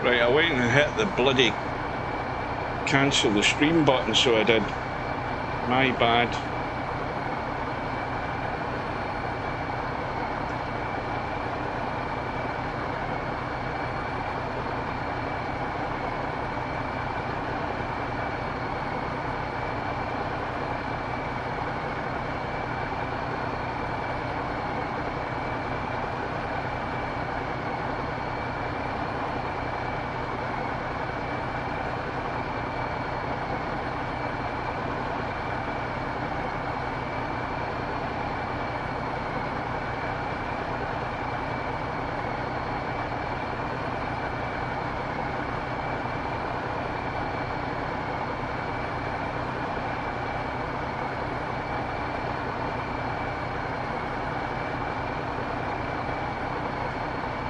Right, I went and hit the bloody cancel the stream button, so I did. My bad.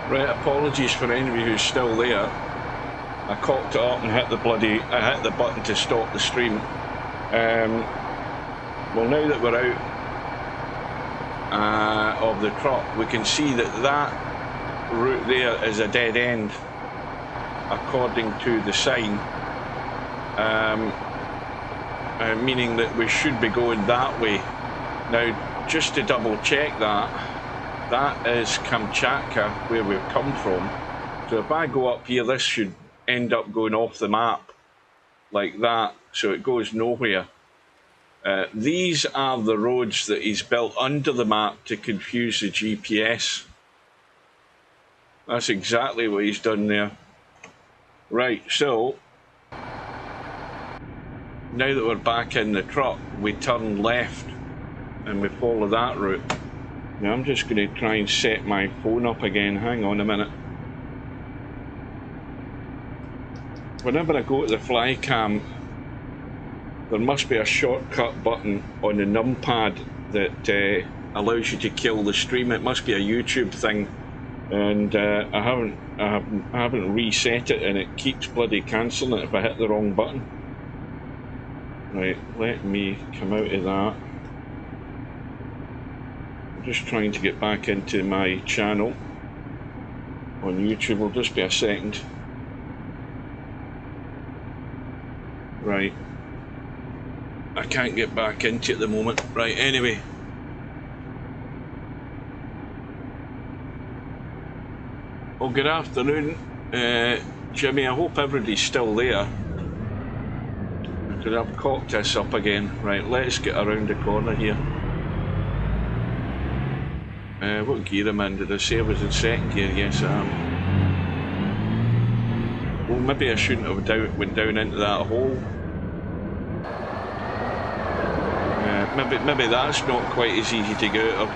Right, apologies for anybody who's still there. I cocked it up and hit the button to stop the stream. Well, now that we're out of the crop, we can see that that route there is a dead end, according to the sign, meaning that we should be going that way. Now, just to double check that is Kamchatka, where we've come from. So if I go up here, this should end up going off the map like that, so it goes nowhere. These are the roads that he's built under the map to confuse the GPS. That's exactly what he's done there. Right, so now that we're back in the truck, we turn left and we follow that route. Now I'm just going to try and set my phone up again. Hang on a minute. Whenever I go to the fly cam, there must be a shortcut button on the numpad that allows you to kill the stream. It must be a YouTube thing, and I haven't reset it, and it keeps bloody cancelling it if I hit the wrong button. Right, let me come out of that. Just trying to get back into my channel on YouTube. Will just be a second. Right, I can't get back into it at the moment. Right, anyway, well, good afternoon, Jimmy. I hope everybody's still there, because I've cocked this up again. Right, let's get around the corner here. What gear am I in? Did I say I was in second gear? Yes, I am. Well, maybe I shouldn't have went down into that hole. Maybe that's not quite as easy to get out of.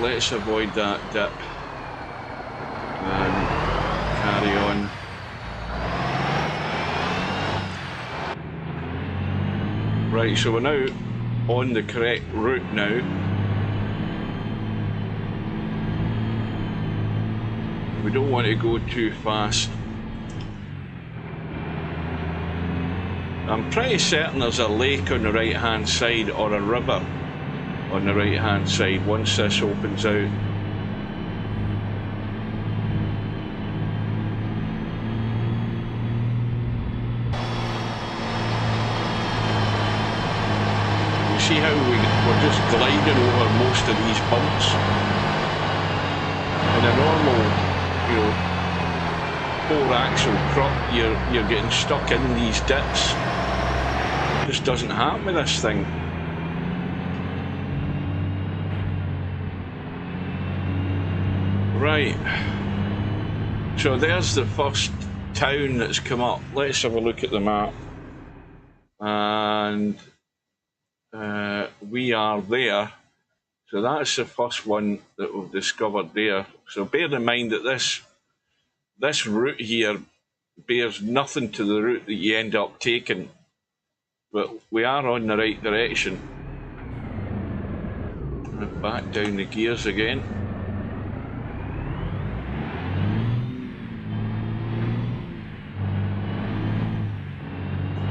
Let's avoid that dip and carry on. Right, so we're now on the correct route now. We don't want to go too fast. I'm pretty certain there's a lake on the right hand side, or a river on the right hand side once this opens out. You see how we're just gliding over most of these bumps. In a normal, you know, 4-axle truck, you're getting stuck in these dips. It just doesn't happen with this thing. Right, so there's the first town that's come up. Let's have a look at the map. And we are there. So that's the first one that we've discovered there. So bear in mind that this route here bears nothing to the route that you end up taking, but we are on the right direction. Back down the gears again.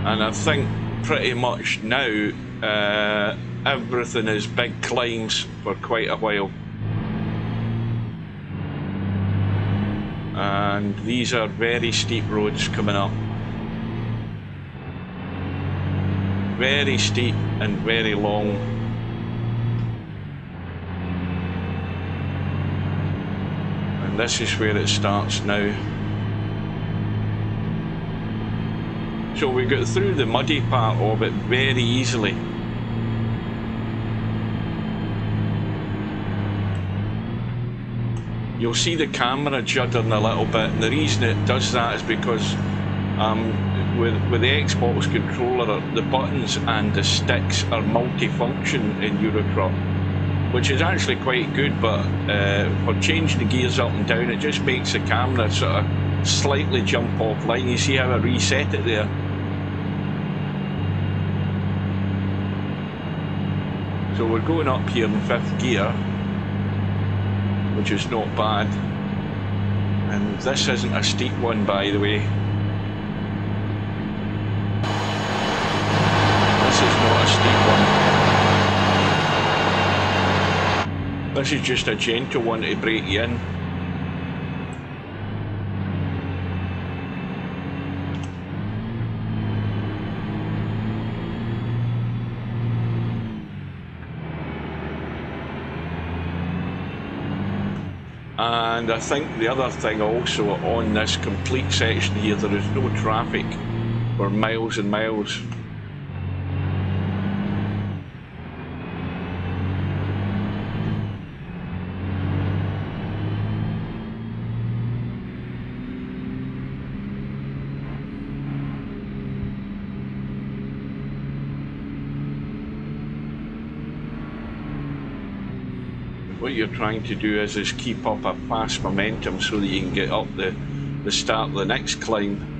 And I think pretty much now everything is big climbs for quite a while. And these are very steep roads coming up. Very steep and very long. And this is where it starts now. So we got through the muddy part of it very easily. You'll see the camera juddering a little bit, and the reason it does that is because with the Xbox controller, the buttons and the sticks are multifunction in Eurotruck, which is actually quite good, but for changing the gears up and down, it just makes the camera sort of slightly jump offline. You see how I reset it there? So we're going up here in 5th gear, which is not bad. And this isn't a steep one, by the way. This is not a steep one. This is just a gentle one to break you in. And I think the other thing also on this complete section here, there is no traffic for miles and miles. What you're trying to do is keep up a fast momentum so that you can get up the start of the next climb.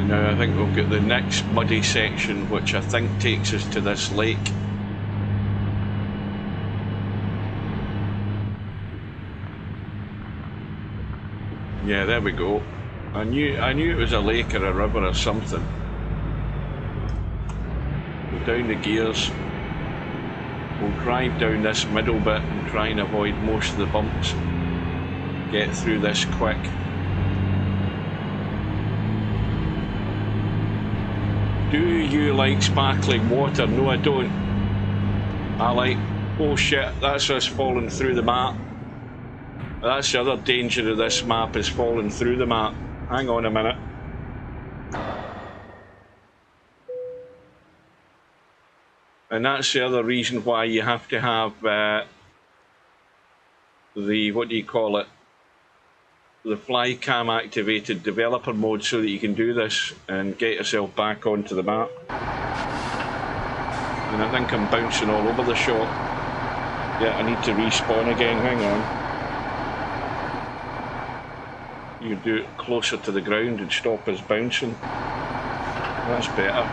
Now I think we'll get the next muddy section, which I think takes us to this lake. Yeah, there we go. I knew it was a lake or a river or something. Go down the gears. We'll drive down this middle bit and try and avoid most of the bumps. Get through this quick. Do you like sparkling water? No, I don't. I like, oh shit, that's us falling through the map. That's the other danger of this map, is falling through the map. Hang on a minute. And that's the other reason why you have to have the, what do you call it? The flycam activated developer mode, so that you can do this and get yourself back onto the map. And I think I'm bouncing all over the shot. Yeah, I need to respawn again, hang on. You do it closer to the ground and stop us bouncing. That's better.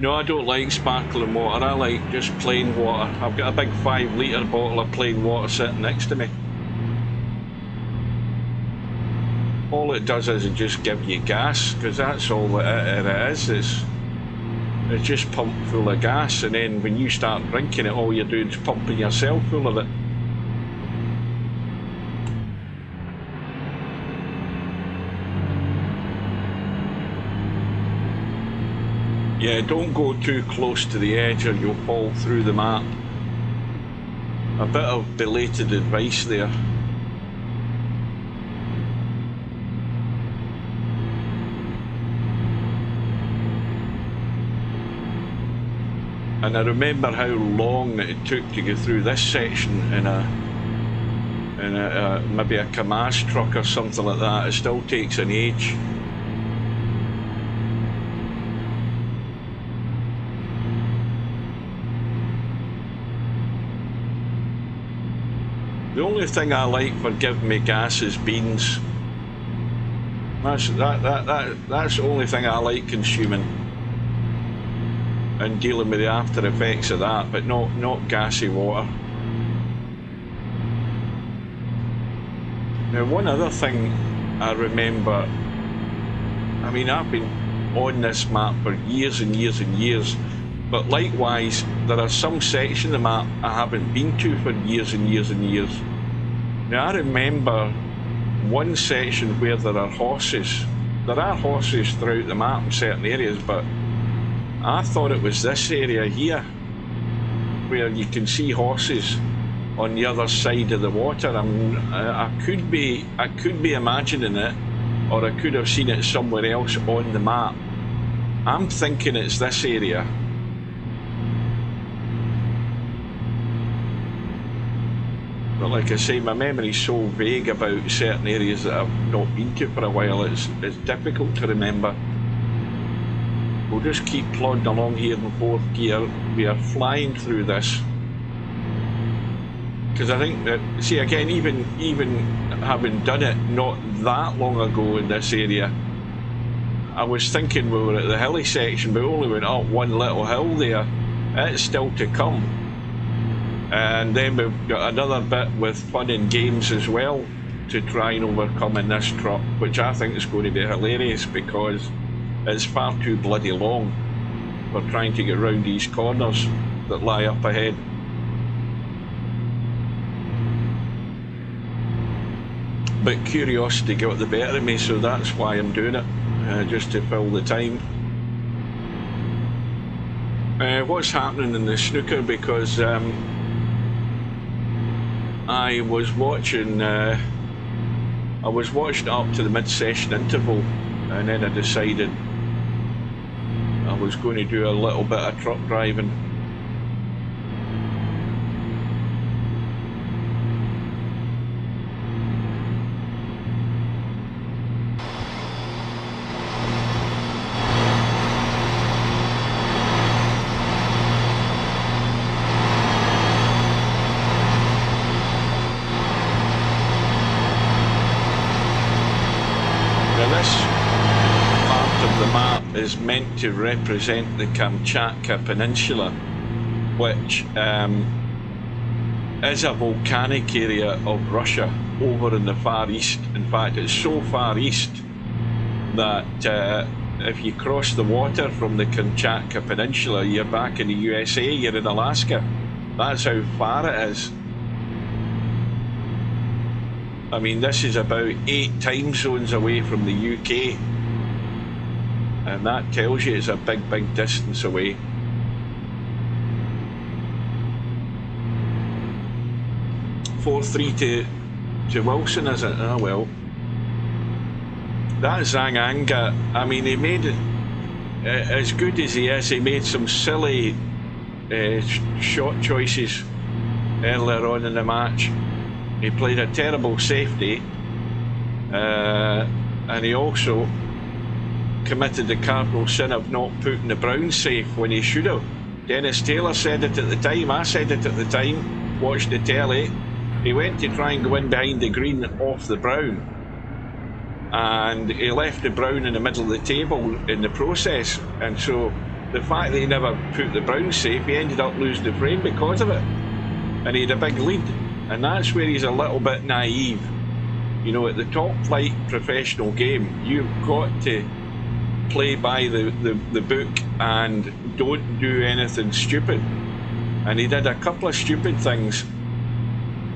No, I don't like sparkling water, I like just plain water. I've got a big 5 litre bottle of plain water sitting next to me. All it does is it just gives you gas, because that's all it is. It's just pumped full of gas, and then when you start drinking it, all you're doing is pumping yourself full of it. Yeah, don't go too close to the edge or you'll fall through the map. A bit of belated advice there. And I remember how long it took to go through this section in maybe a Kamaz truck or something like that. It still takes an age. The only thing I like for giving me gas is beans. That's the only thing I like consuming and dealing with the after effects of that, but not gassy water. Now, one other thing I remember, I mean, I've been on this map for years and years and years, but likewise, there are some sections of the map I haven't been to for years and years and years. Now, I remember one section where there are horses. There are horses throughout the map in certain areas, but I thought it was this area here where you can see horses on the other side of the water. I could be imagining it, or I could have seen it somewhere else on the map. I'm thinking it's this area. But like I say, my memory's so vague about certain areas that I've not been to for a while, it's difficult to remember. We'll just keep plodding along here in fourth gear. We are flying through this. Because I think that, see again, even having done it not that long ago in this area, I was thinking we were at the hilly section, but we only went up one little hill there. It's still to come. And then we've got another bit with fun and games as well to try and overcome in this truck, which I think is going to be hilarious because it's far too bloody long for trying to get round these corners that lie up ahead. But curiosity got the better of me, so that's why I'm doing it, just to fill the time. What's happening in the snooker, because I was watching up to the mid-session interval, and then I decided I was going to do a little bit of truck driving. Is meant to represent the Kamchatka Peninsula, which is a volcanic area of Russia over in the Far East. In fact, it's so far east that if you cross the water from the Kamchatka Peninsula, you're back in the USA, you're in Alaska. That's how far it is. I mean, this is about 8 time zones away from the UK. And that tells you it's a big, big distance away. (4-3) to Wilson, is it? Oh well. That Zanganga, I mean, he made it, as good as he is, he made some silly shot choices earlier on in the match. He played a terrible safety, and he also committed the cardinal sin of not putting the brown safe when he should have. Dennis Taylor said it at the time, I said it at the time, watched the telly. He went to try and go in behind the green off the brown, and he left the brown in the middle of the table in the process, and so the fact that he never put the brown safe, he ended up losing the frame because of it, and he had a big lead. And that's where he's a little bit naive. You know, at the top flight professional game, you've got to play by the book and don't do anything stupid. And he did a couple of stupid things.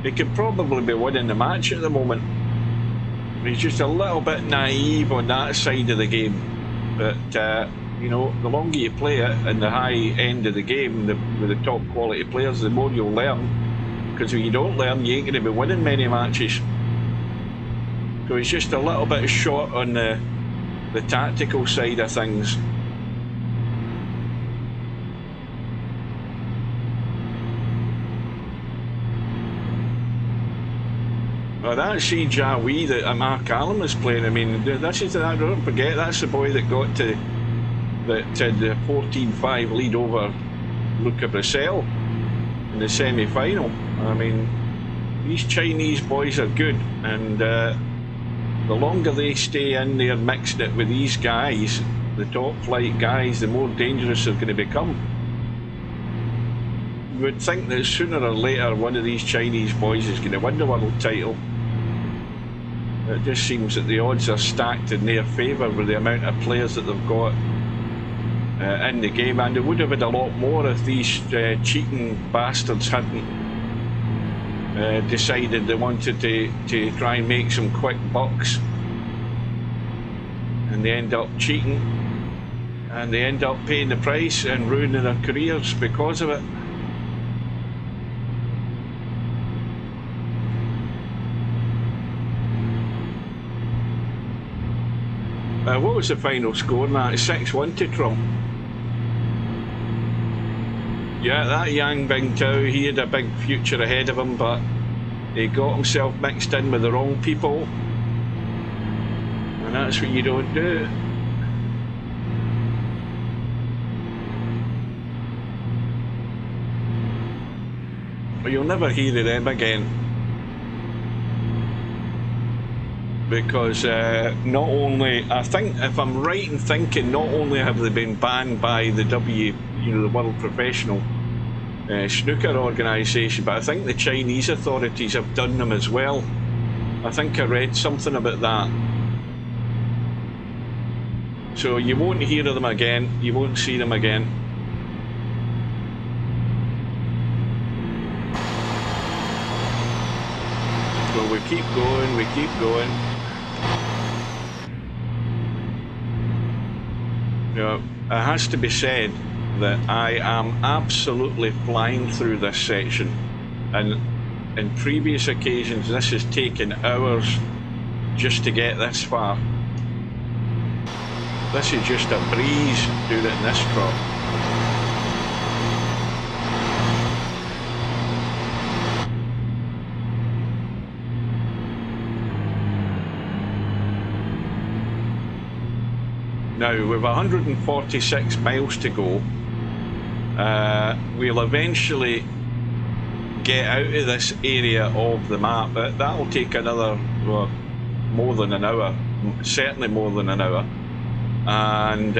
He could probably be winning the match at the moment. He's just a little bit naive on that side of the game. But You know, the longer you play it in the high end of the game, with the top quality players, the more you'll learn. Because if you don't learn, you ain't going to be winning many matches. So it's just a little bit short on the tactical side of things. Well, that Jawi that Mark Allen was playing, I mean, don't forget, that's the boy that got to the 14-5 lead over Luca Brissell in the semi-final. I mean, these Chinese boys are good, and the longer they stay in there mixing it with these guys, the top flight guys, the more dangerous they're going to become. You would think that sooner or later one of these Chinese boys is going to win the world title. It just seems that the odds are stacked in their favour with the amount of players that they've got in the game, and it would have been a lot more if these cheating bastards hadn't decided they wanted to try and make some quick bucks, and they end up cheating, and they end up paying the price and ruining their careers because of it. What was the final score in that? 6-1 to Trump. Yeah, that Yang Bingtao, he had a big future ahead of him, but he got himself mixed in with the wrong people, and that's what you don't do. But you'll never hear of them again, because not only, I think, if I'm right in thinking, not only have they been banned by the the World Professional Snooker Organisation, but I think the Chinese authorities have done them as well. I think I read something about that. So you won't hear of them again, you won't see them again. So we keep going, we keep going. You know, it has to be said that I am absolutely flying through this section, and in previous occasions this has taken hours just to get this far. This is just a breeze doing it in this crop. Now we've 146 miles to go. We'll eventually get out of this area of the map, but that'll take another, well, more than an hour, certainly more than an hour, and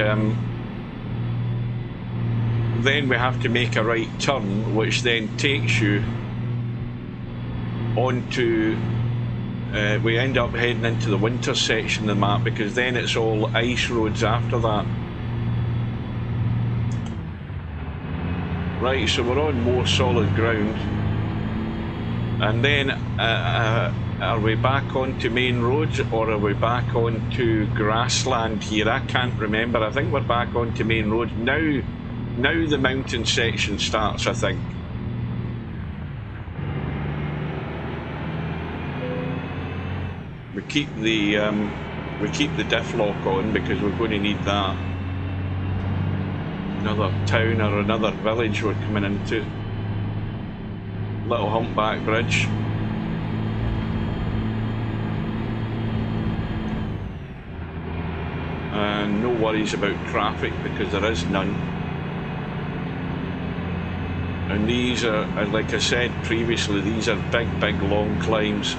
then we have to make a right turn, which then takes you onto, we end up heading into the winter section of the map, because then it's all ice roads after that. Right, so we're on more solid ground, and then are we back onto main roads, or are we back onto grassland here? I can't remember. I think we're back onto main roads now. Now the mountain section starts, I think. We keep the diff lock on because we're going to need that. Another town or another village we're coming into. Little humpback bridge. And no worries about traffic because there is none. And these are, like I said previously, these are big long climbs.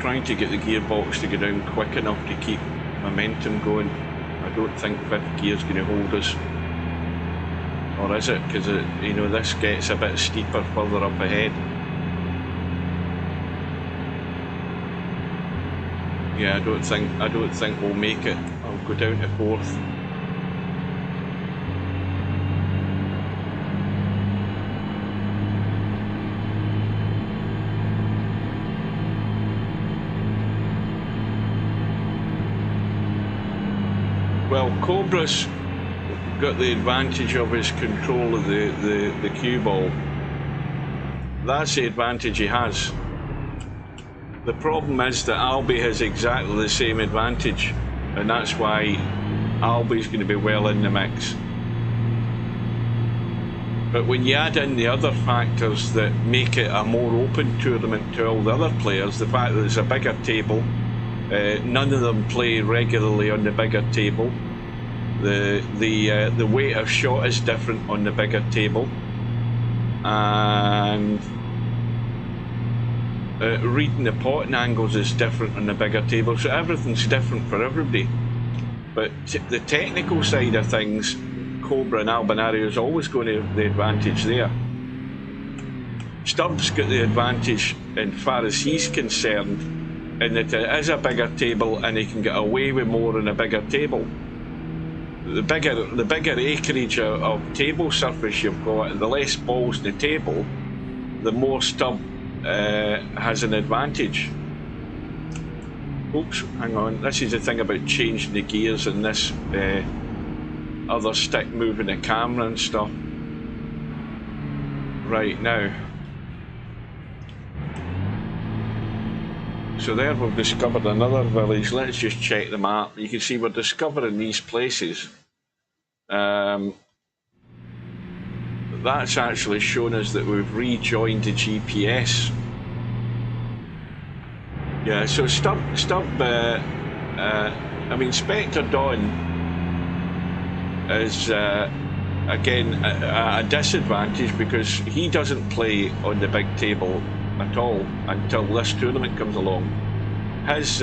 Trying to get the gearbox to go down quick enough to keep momentum going. I don't think fifth gear's going to hold us, or is it? Because you know, this gets a bit steeper further up ahead. Yeah, I don't think we'll make it. I'll go down to fourth. Well, Cobra's got the advantage of his control of the cue ball. That's the advantage he has. The problem is that Albie has exactly the same advantage, and that's why Albie's going to be well in the mix. But when you add in the other factors that make it a more open tournament to all the other players, the fact that it's a bigger table, none of them play regularly on the bigger table, the weight of shot is different on the bigger table, and reading the potting angles is different on the bigger table, so everything's different for everybody. But the technical side of things, Cobra and Albinario is always going to have the advantage there. Stubbs got the advantage in far as he's concerned, in that it is a bigger table and he can get away with more on a bigger table. The bigger acreage of table surface you've got and the less balls in the table, the more Stubb has an advantage. Oops, hang on. This is the thing about changing the gears and this other stick moving the camera and stuff. Right, now. So there we've discovered another village. Let's just check the map. You can see we're discovering these places. That's actually shown us that we've rejoined the GPS. Yeah, so I mean, Spectre Dawn is again a disadvantage because he doesn't play on the big table at all until this tournament comes along. His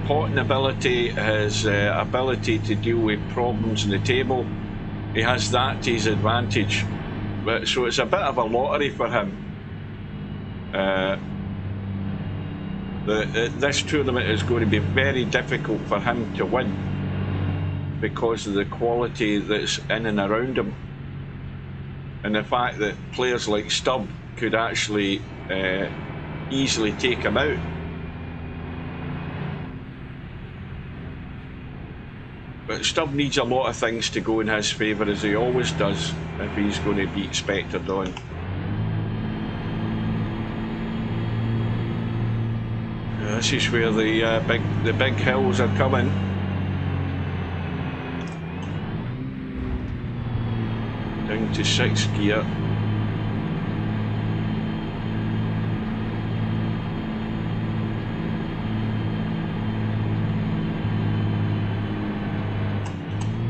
potting ability, his ability to deal with problems in the table, he has that to his advantage. But so it's a bit of a lottery for him. This tournament is going to be very difficult for him to win because of the quality that's in and around him, and the fact that players like Stubb could actually easily take him out. But Stubb needs a lot of things to go in his favour, as he always does, if he's going to beat Spectre Dawn. This is where the big hills are coming. Down to 6th gear.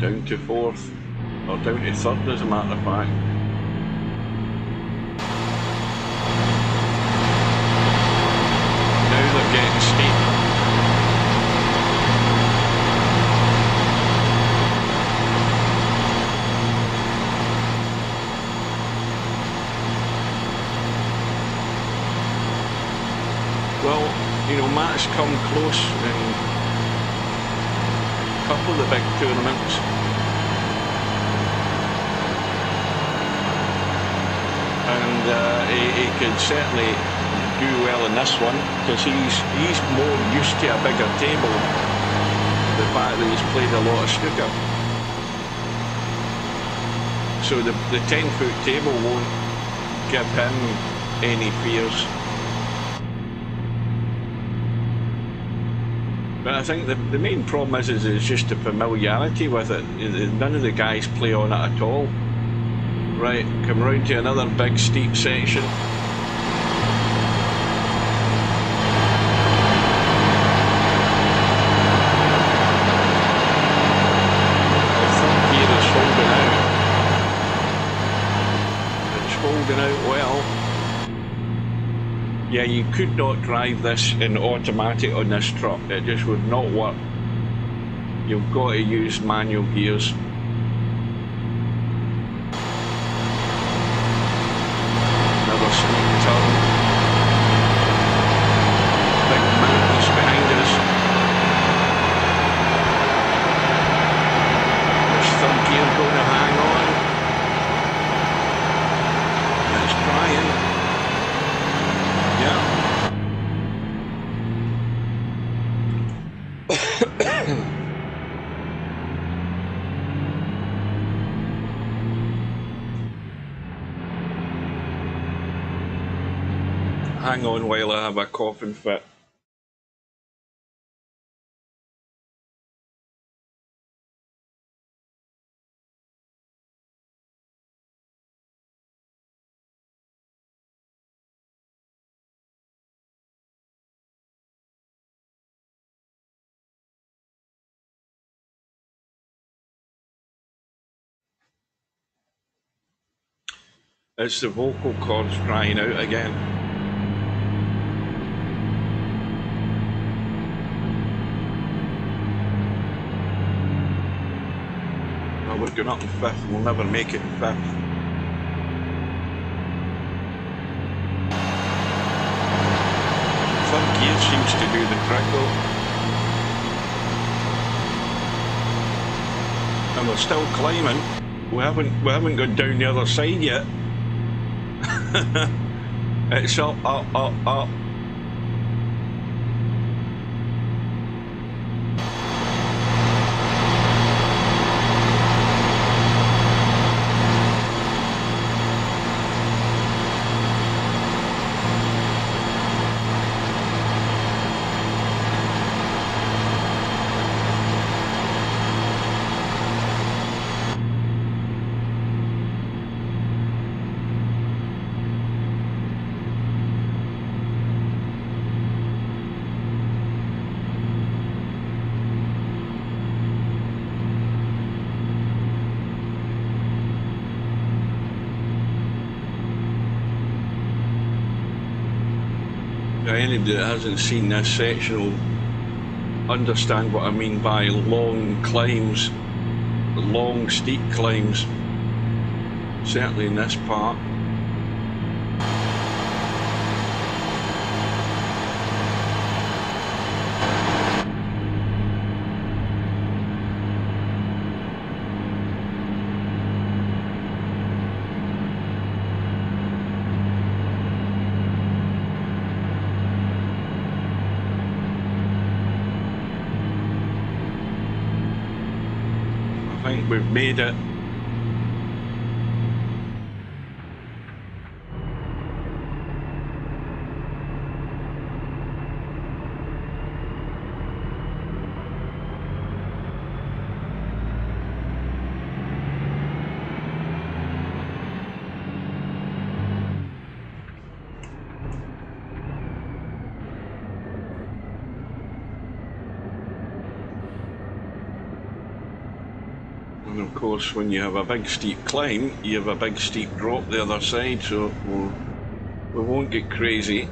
Down to 4th, or down to 3rd as a matter of fact. Now they're getting steep. Well, you know, Matt's come close in a couple of the big tournaments. And he could certainly do well in this one because he's more used to a bigger table. The fact that he's played a lot of snooker. So the 10-foot table won't give him any fears. But I think the main problem is just the familiarity with it. None of the guys play on it at all. Right, come round to another big steep section. The third gear is holding out. It's holding out well. Yeah, you could not drive this in automatic on this truck. It just would not work. You've got to use manual gears. Another steep turn. Big mountains behind us. Is third gear going to hang on? It's trying. Yeah. Hang on while I have a coughing fit. It's the vocal cords crying out again. Well, we're going up in fifth, we'll never make it in fifth. Third gear seems to do the trick though. And we're still climbing. We haven't gone down the other side yet. It's up, up, up, up. Anybody that hasn't seen this section will understand what I mean by long climbs, long steep climbs, certainly in this part. I think we've made it. And of course, when you have a big steep climb, you have a big steep drop the other side, so we won't get crazy.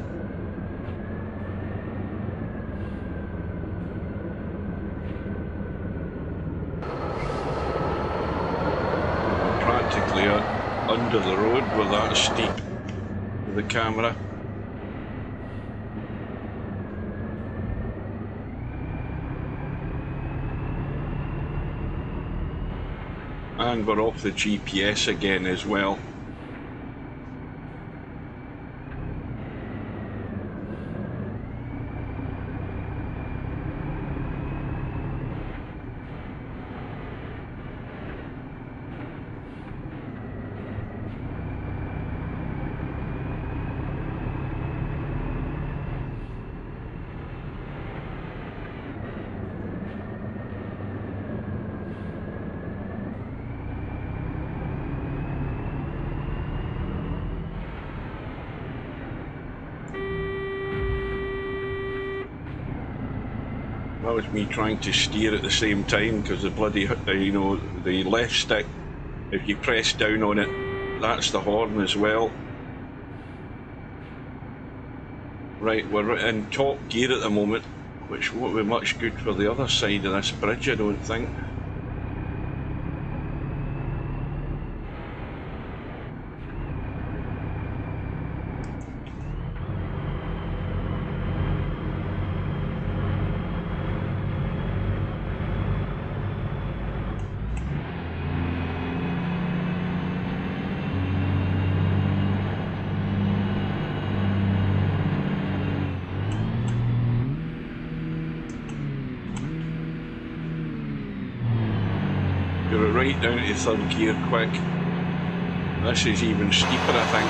Practically under the road with that steep with the camera. And we're off the GPS again as well. That was me trying to steer at the same time, because the bloody, you know, the left stick, if you press down on it, that's the horn as well. Right, we're in top gear at the moment, which won't be much good for the other side of this bridge, I don't think. You're right down to third gear quick. This is even steeper, I think.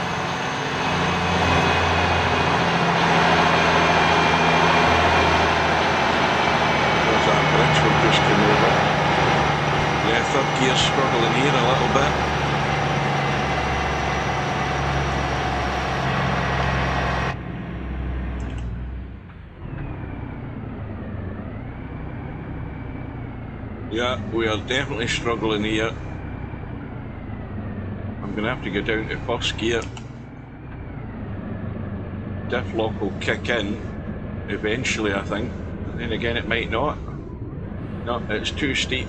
third gear struggling here a little bit. Yeah, we are definitely struggling here. I'm going to have to go down to first gear. Diff lock will kick in eventually, I think. And then again, it might not. No, it's too steep.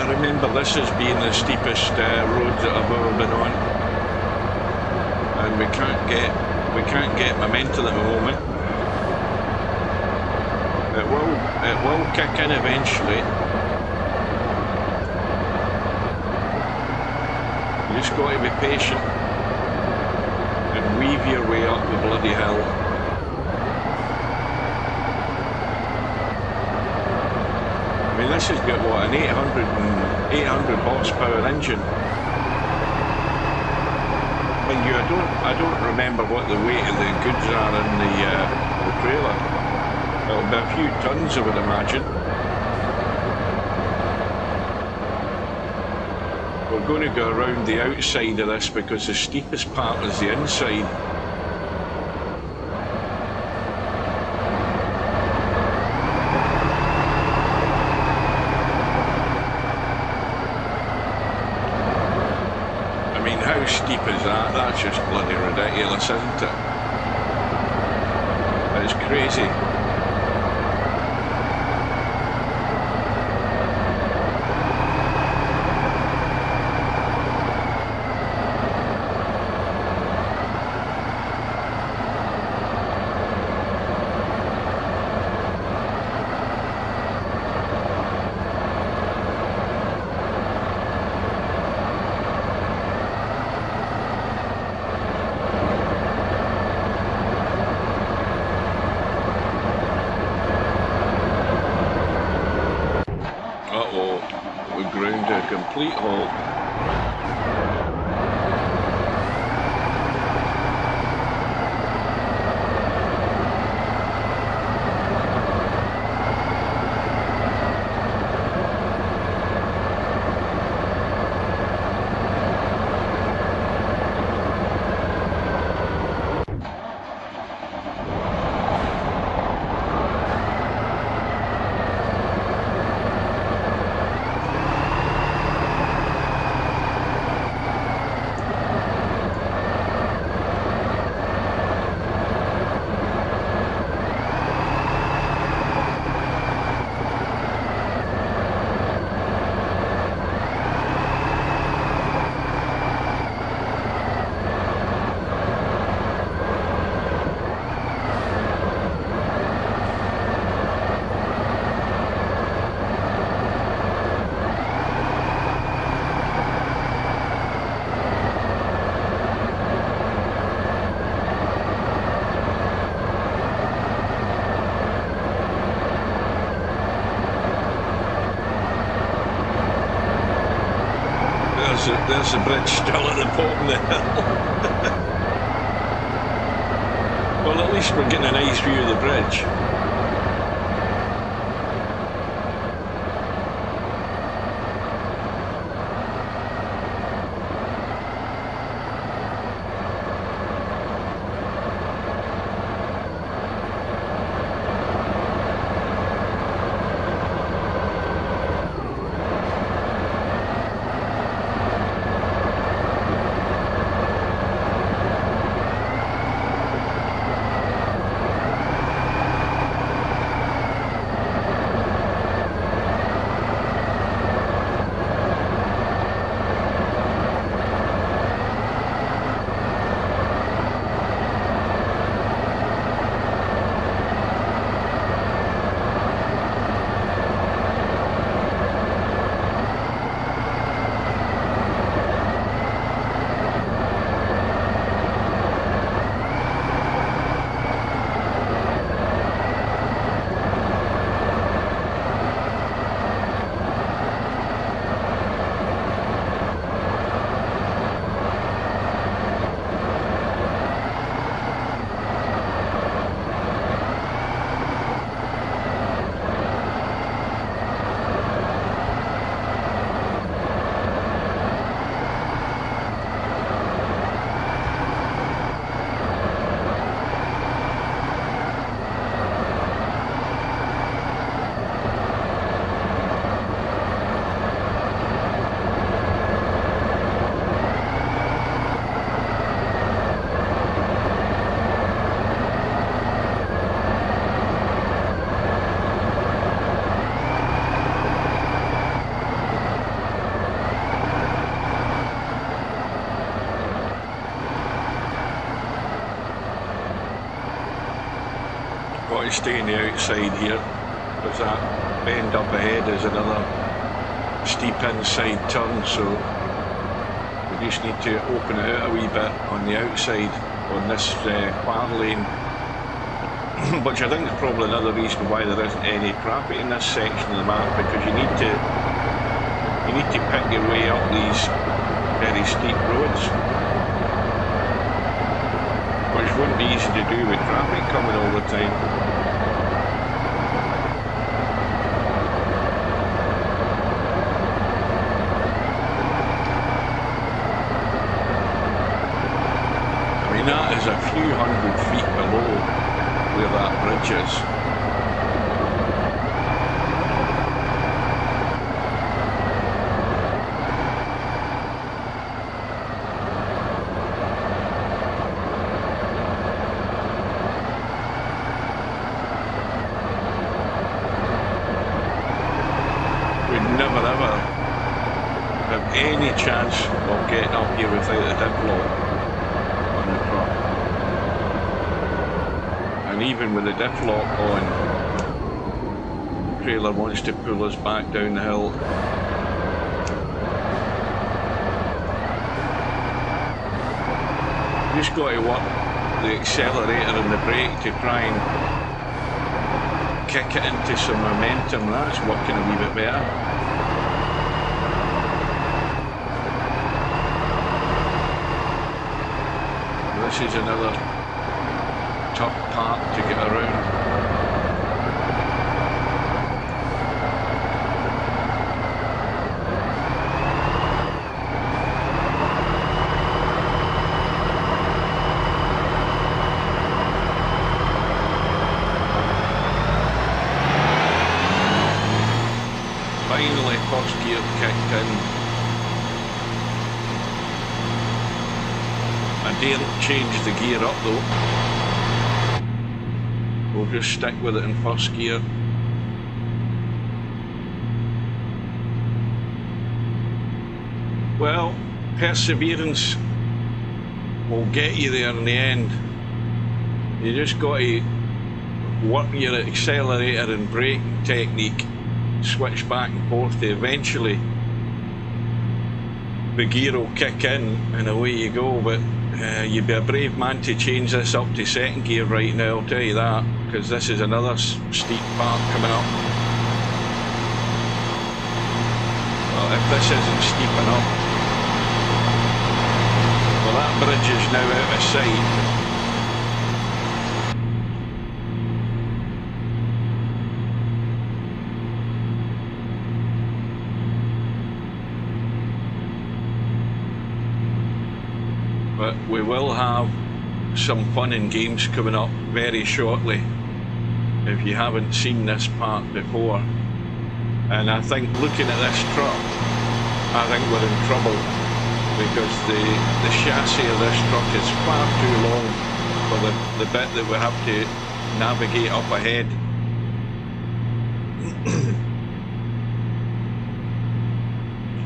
Remember, this has been the steepest road that I've ever been on, and we can't get momentum at the moment. It will kick in eventually. You just got to be patient and weave your way up the bloody hill. I mean, this has got what, an 800 horsepower engine. Mind you, I don't remember what the weight of the goods are in the trailer. It'll be a few tons, I would imagine. We're going to go around the outside of this because the steepest part is the inside. How steep is that? That's just bloody ridiculous, isn't it? It's crazy. Complete halt. There's the bridge still at the bottom of the hill. Well, at least we're getting a nice view of the bridge. Got to stay on the outside here, because that bend up ahead is another steep inside turn, so we just need to open it out a wee bit on the outside on this far lane, which I think is probably another reason why there isn't any traffic in this section of the map, because you need to pick your way up these very steep roads, which wouldn't be easy to do with traffic coming all the time. I mean, that is a few hundred feet below where that bridge is. Any chance of getting up here without a dip lock on the truck, and even with the diff lock on, the trailer wants to pull us back down the hill. You just got to work the accelerator and the brake to try and kick it into some momentum. That's working a wee bit better. This is another tough part to get around. Finally, first gear kicked in. I daren't change the gear up though. We'll just stick with it in first gear. Well, perseverance will get you there in the end. You just got to work your accelerator and brake technique, switch back and forth to eventually the gear will kick in and away you go. But you'd be a brave man to change this up to second gear right now, I'll tell you that, because this is another steep part coming up. Well, if this isn't steep enough, well, that bridge is now out of sight. But we will have some fun and games coming up very shortly if you haven't seen this part before. And I think looking at this truck, I think we're in trouble, because the chassis of this truck is far too long for the bit that we have to navigate up ahead.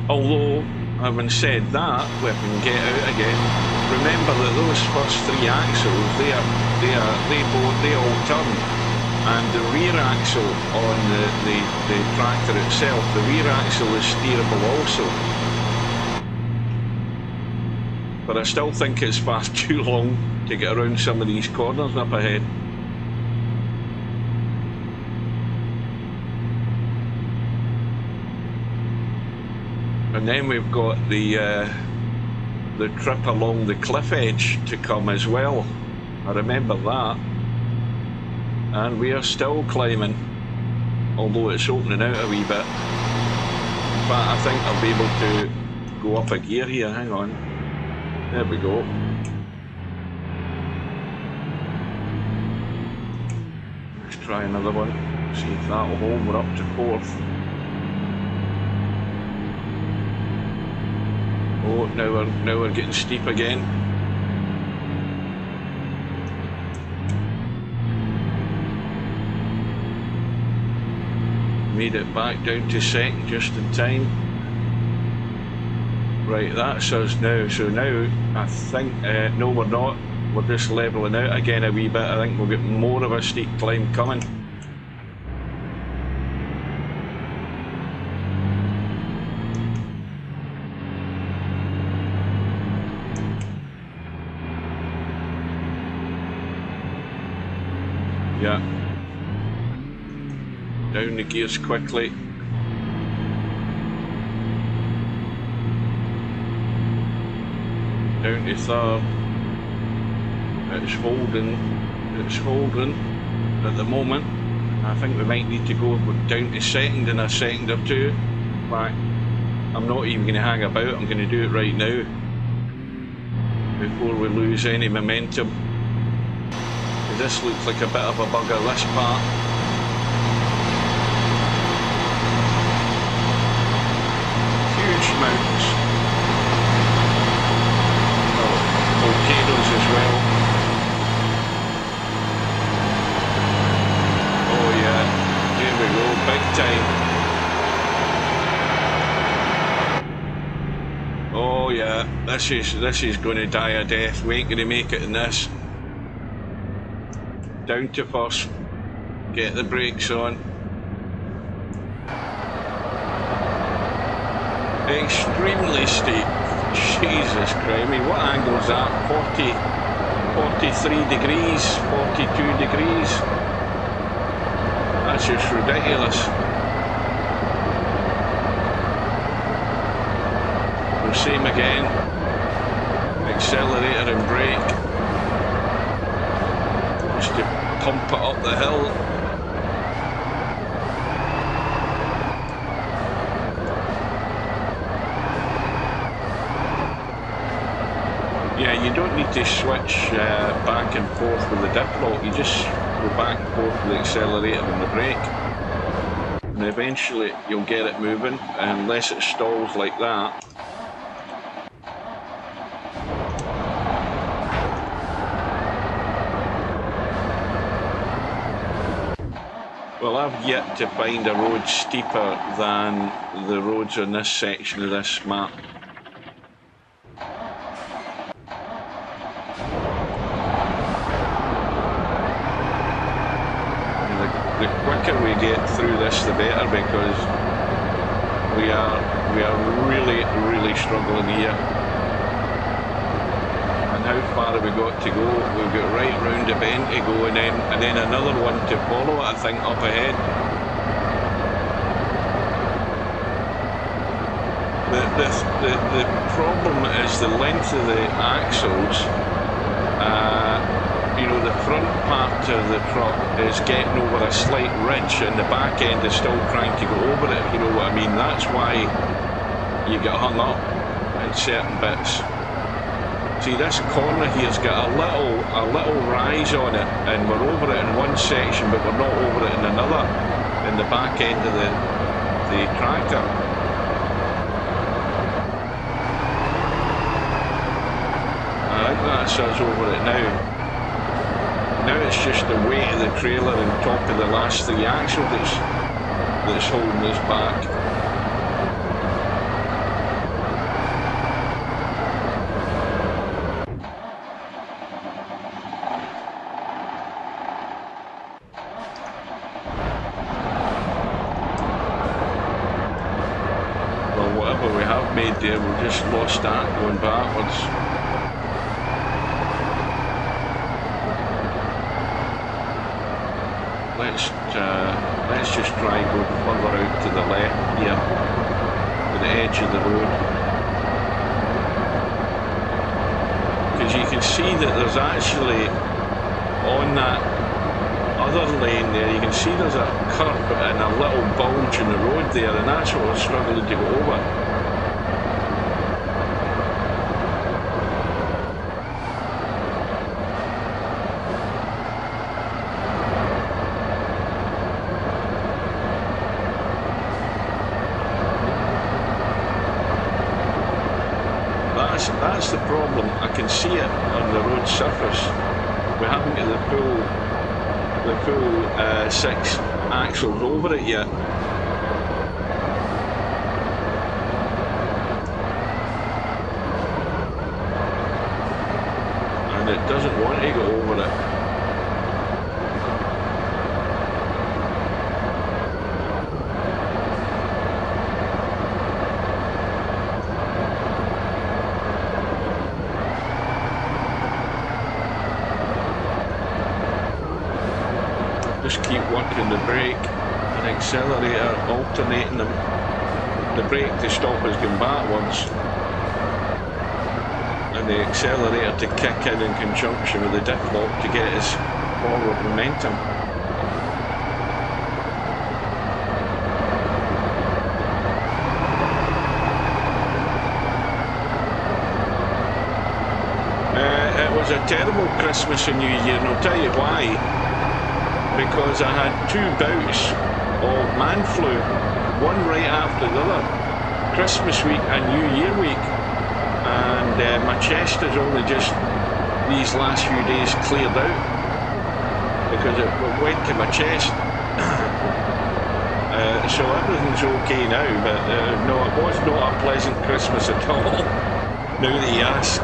Although, having said that, we can get out again. Remember that those first three axles, they all turn, and the rear axle on the tractor itself, the rear axle is steerable also. But I still think it's far too long to get around some of these corners up ahead. And then we've got the trip along the cliff edge to come as well. I remember that. And we are still climbing, although it's opening out a wee bit. In fact, I think I'll be able to go up a gear here. Hang on. There we go. Let's try another one. See if that'll hold. We're up to fourth. Oh, now we're getting steep again. Made it back down to second just in time. Right, that's us now. So now I think no, we're not. we're just levelling out again a wee bit. I think we'll get more of a steep climb coming. Yeah. Down the gears quickly. Down to third. It's holding at the moment. I think we might need to go down to second in a second or two. In fact, I'm not even going to hang about, I'm going to do it right now before we lose any momentum. This looks like a bit of a bugger, this part. Huge mountains. Oh, volcanoes as well. Oh yeah, here we go, big time. Oh yeah, this is going to die a death. We ain't going to make it in this. Down to first, get the brakes on. Extremely steep. Jesus Christ, I mean, what angle is that? 43 degrees, 42 degrees. That's just ridiculous. The same again. Accelerator and brake. To pump it up the hill. Yeah, you don't need to switch back and forth with the dip lock, you just go back and forth with the accelerator and the brake. And eventually you'll get it moving, unless it stalls like that. Well, I've yet to find a road steeper than the roads on this section of this map. The quicker we get through this, the better, because we are really struggling here. How far have we got to go? We've got right round the bend to go, and then another one to follow, I think, up ahead. The problem is the length of the axles. You know, the front part of the truck is getting over a slight ridge, and the back end is still trying to go over it, if you know what I mean. That's why you get hung up in certain bits. See, this corner here's got a little rise on it, and we're over it in one section, but we're not over it in another, in the back end of the tractor. I think that's us over it now. Now it's just the weight of the trailer on top of the last three axles that's holding us back. There, we've just lost that going backwards. Let's just try and go further out to the left here, to the edge of the road, because you can see that there's actually on that other lane there, you can see there's a curve and a little bulge in the road there, and that's what we're struggling to go over. That's the problem. I can see it on the road surface. We haven't got the full 6 axles over it yet. And it doesn't want to go over it. Just keep working the brake and accelerator, alternating them. The brake to stop us going backwards, and the accelerator to kick in conjunction with the diff lock to get us forward momentum. It was a terrible Christmas and New Year, and I'll tell you why. Because I had 2 bouts of man flu, one right after the other, Christmas week and New Year week, and my chest has only just these last few days cleared out because it went to my chest. So everything's okay now, but no, it was not a pleasant Christmas at all, now that you ask.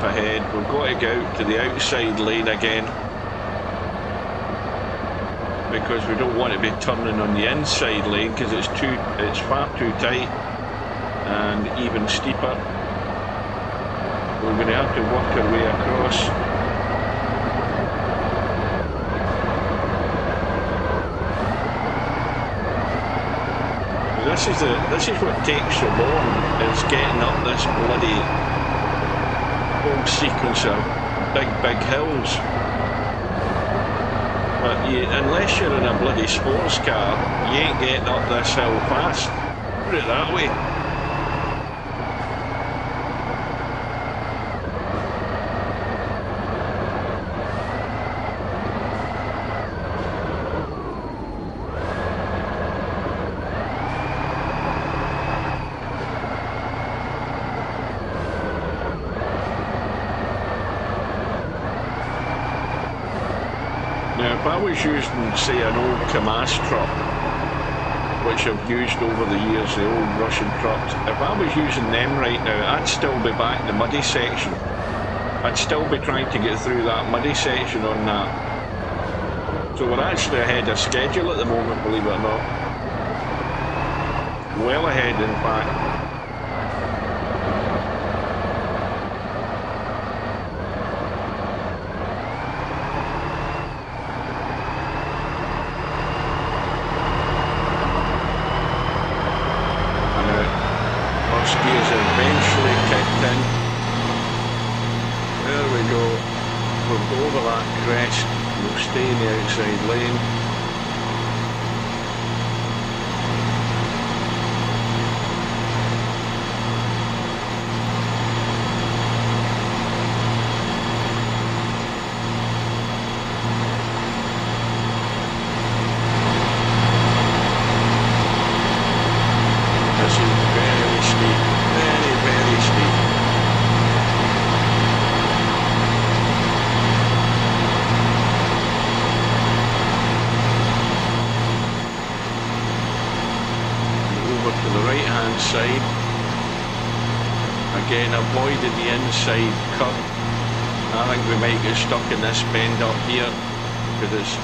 Ahead, we've got to get out to the outside lane again because we don't want to be turning on the inside lane because it's far too tight and even steeper. We're going to have to work our way across. This is what takes so long, is getting up this bloody whole sequence of big hills. But unless you're in a bloody sports car, you ain't getting up this hill fast. Put it that way. If I was using, say, an old Kamaz truck, which I've used over the years, the old Russian trucks, if I was using them right now, I'd still be back in the muddy section. I'd still be trying to get through that muddy section on that. So we're actually ahead of schedule at the moment, believe it or not. Well ahead, in fact. Stay in the outside lane. This is very steep, very steep. To the right hand side, again avoiding the inside cut. I think we might get stuck in this bend up here because it's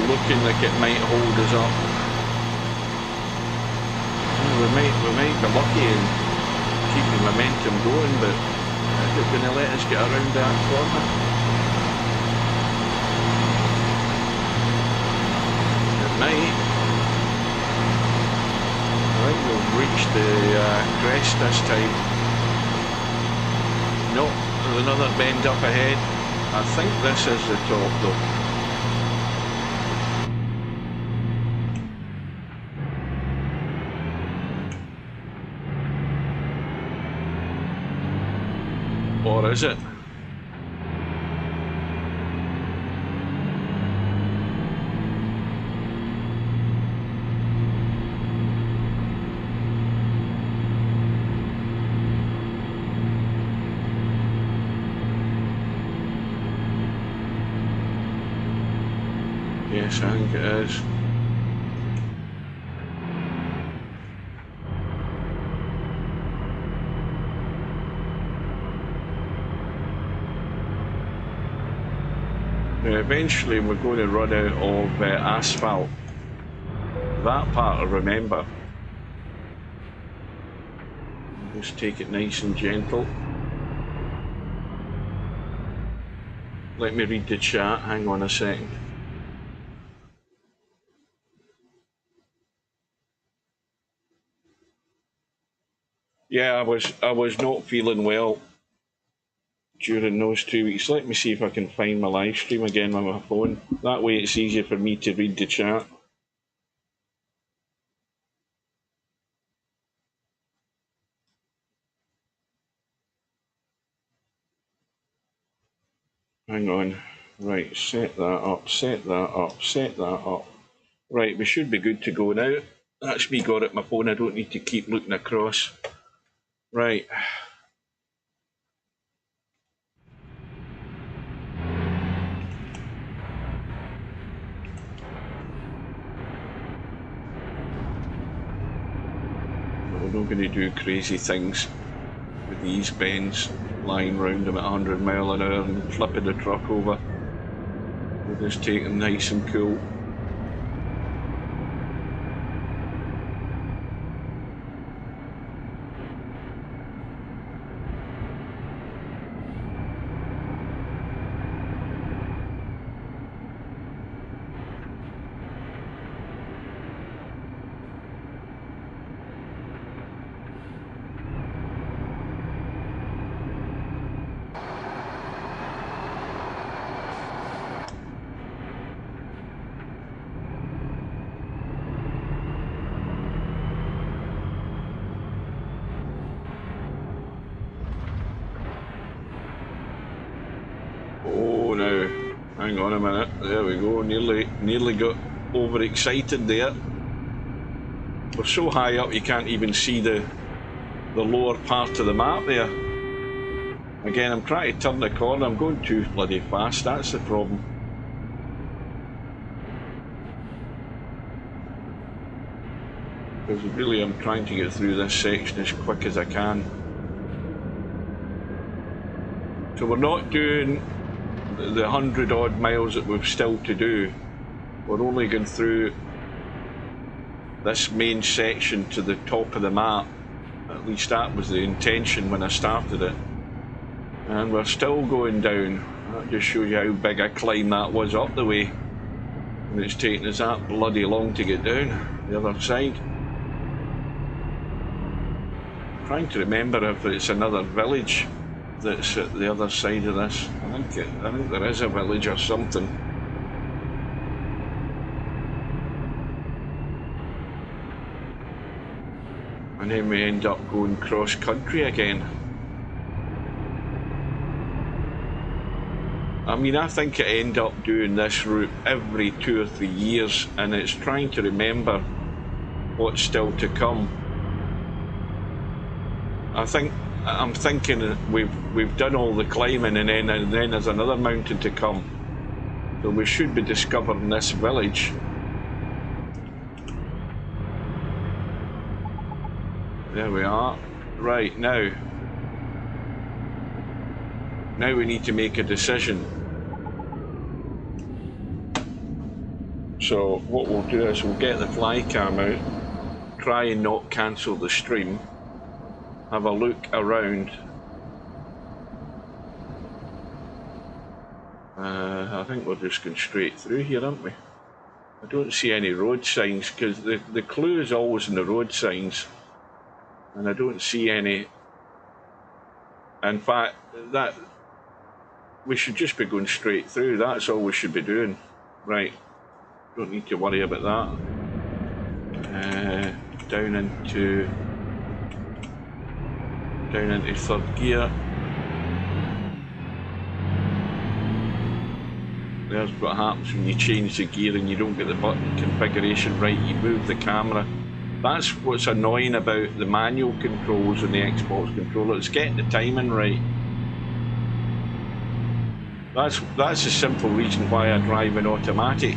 looking like it might hold us up. We might be lucky and keep the momentum going, but is it going to let us get around that corner? It might. I think we'll reach the crest this time. No, there's another bend up ahead. I think this is the top though. Or is it? Yes, I think it is. Now eventually we're going to run out of asphalt. That part I remember. Just take it nice and gentle. Let me read the chat, hang on a second. Yeah, I was not feeling well during those 2 weeks. Let me see if I can find my live stream again on my phone. That way it's easier for me to read the chat. Hang on. Right, set that up, set that up, set that up. Right, we should be good to go now. That's me got it on my phone. I don't need to keep looking across. Right. We're not going to do crazy things with these bends, flying round them at 100 mile an hour and flipping the truck over. We'll just take them nice and cool. Hang on a minute, there we go, nearly got overexcited there. We're so high up you can't even see the lower part of the map there. Again, I'm trying to turn the corner, I'm going too bloody fast, that's the problem. Because really I'm trying to get through this section as quick as I can. So we're not doing the 100 odd miles that we've still to do. We're only going through this main section to the top of the map. At least that was the intention when I started it. And we're still going down. That just shows you how big a climb that was up the way. And it's taken us that bloody long to get down the other side. I'm trying to remember if it's another village that's at the other side of this. I think there is a village or something. And then we end up going cross country again. I mean, I think I end up doing this route every 2 or 3 years, and it's trying to remember what's still to come. I'm thinking we've done all the climbing, and then there's another mountain to come. So we should be discovering this village. There we are. Right, now we need to make a decision. So what we'll do is we'll get the fly cam out, try and not cancel the stream, have a look around. I think we're just going straight through here, aren't we? I don't see any road signs, because the clue is always in the road signs, and I don't see any. In fact, that we should just be going straight through. That's all we should be doing. Right, don't need to worry about that. Down into third gear. There's what happens when you change the gear and you don't get the button configuration right. You move the camera. That's what's annoying about the manual controls and the Xbox controller. It's getting the timing right. That's a simple reason why I drive in automatic.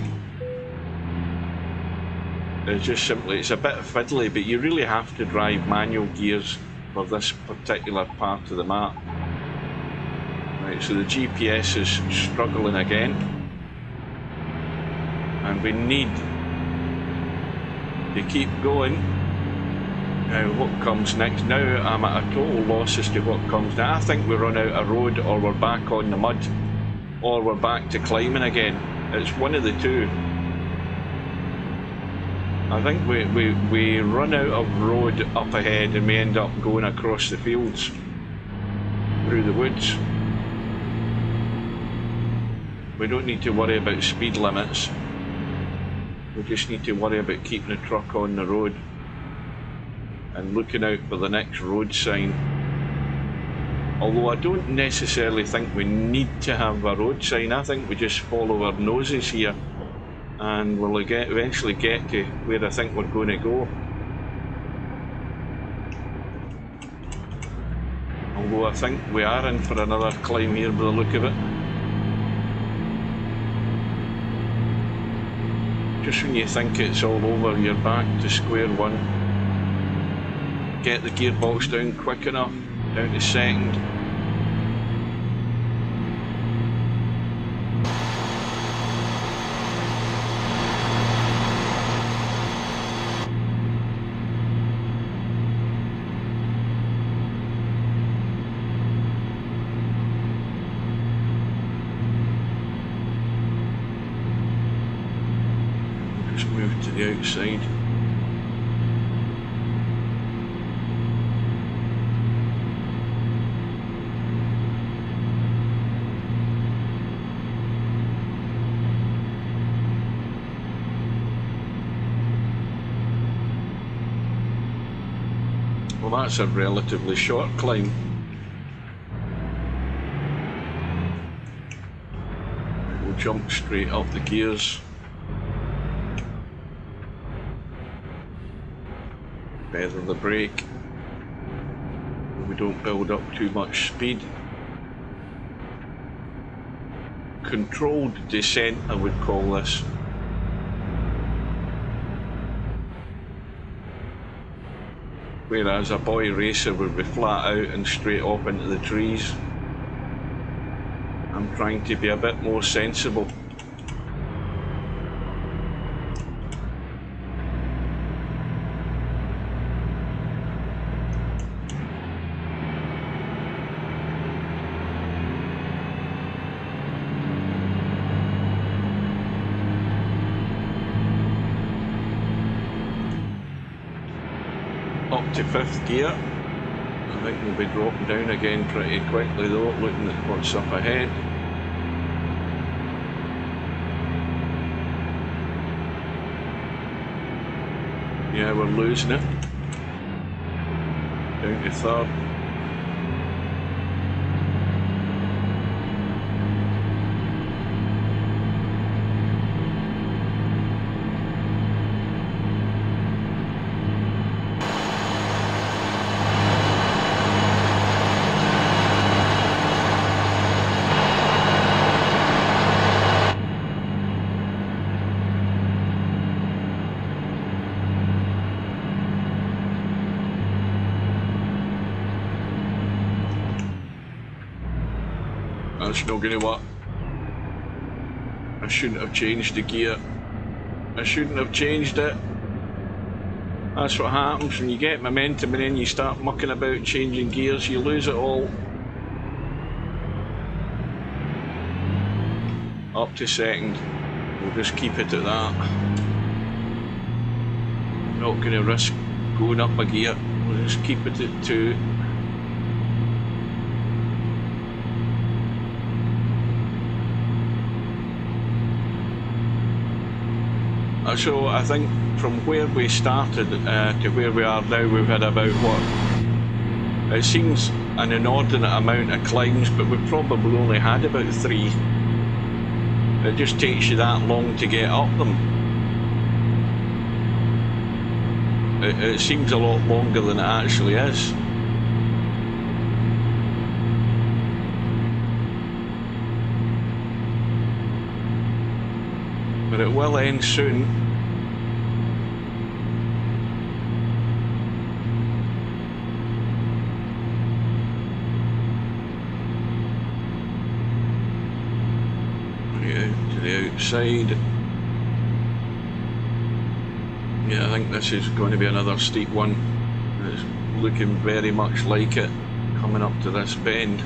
It's just simply, it's a bit fiddly, but you really have to drive manual gears for this particular part of the map. Right, so the GPS is struggling again, and we need to keep going. Now what comes next? Now I'm at a total loss as to what comes now. I think we run out of road, or we're back on the mud, or we're back to climbing again. It's one of the two. I think we run out of road up ahead and we end up going across the fields through the woods. We don't need to worry about speed limits. We just need to worry about keeping the truck on the road and looking out for the next road sign. Although I don't necessarily think we need to have a road sign. I think we just follow our noses here and we'll eventually get to where I think we're going to go. Although I think we are in for another climb here by the look of it. Just when you think it's all over, you're back to square one. Get the gearbox down quick enough, down to second. Just move to the outside. Well, that's a relatively short climb. We'll jump straight up the gears. Feather the brake. We don't build up too much speed. Controlled descent, I would call this. Whereas a boy racer would be flat out and straight off into the trees. I'm trying to be a bit more sensible. Up to 5th gear. I think we'll be dropping down again pretty quickly though, looking at what's up ahead. Yeah, we're losing it. Down to 3rd. That's not going to work. I shouldn't have changed the gear. I shouldn't have changed it. That's what happens when you get momentum and then you start mucking about changing gears, you lose it all. Up to 2nd. We'll just keep it at that. Not going to risk going up a gear. We'll just keep it at 2. So I think from where we started to where we are now, we've had about what? It seems an inordinate amount of climbs, but we've probably only had about 3. It just takes you that long to get up them. It seems a lot longer than it actually is. But it will end soon. outside. Yeah, I think this is going to be another steep one. It's looking very much like it coming up to this bend.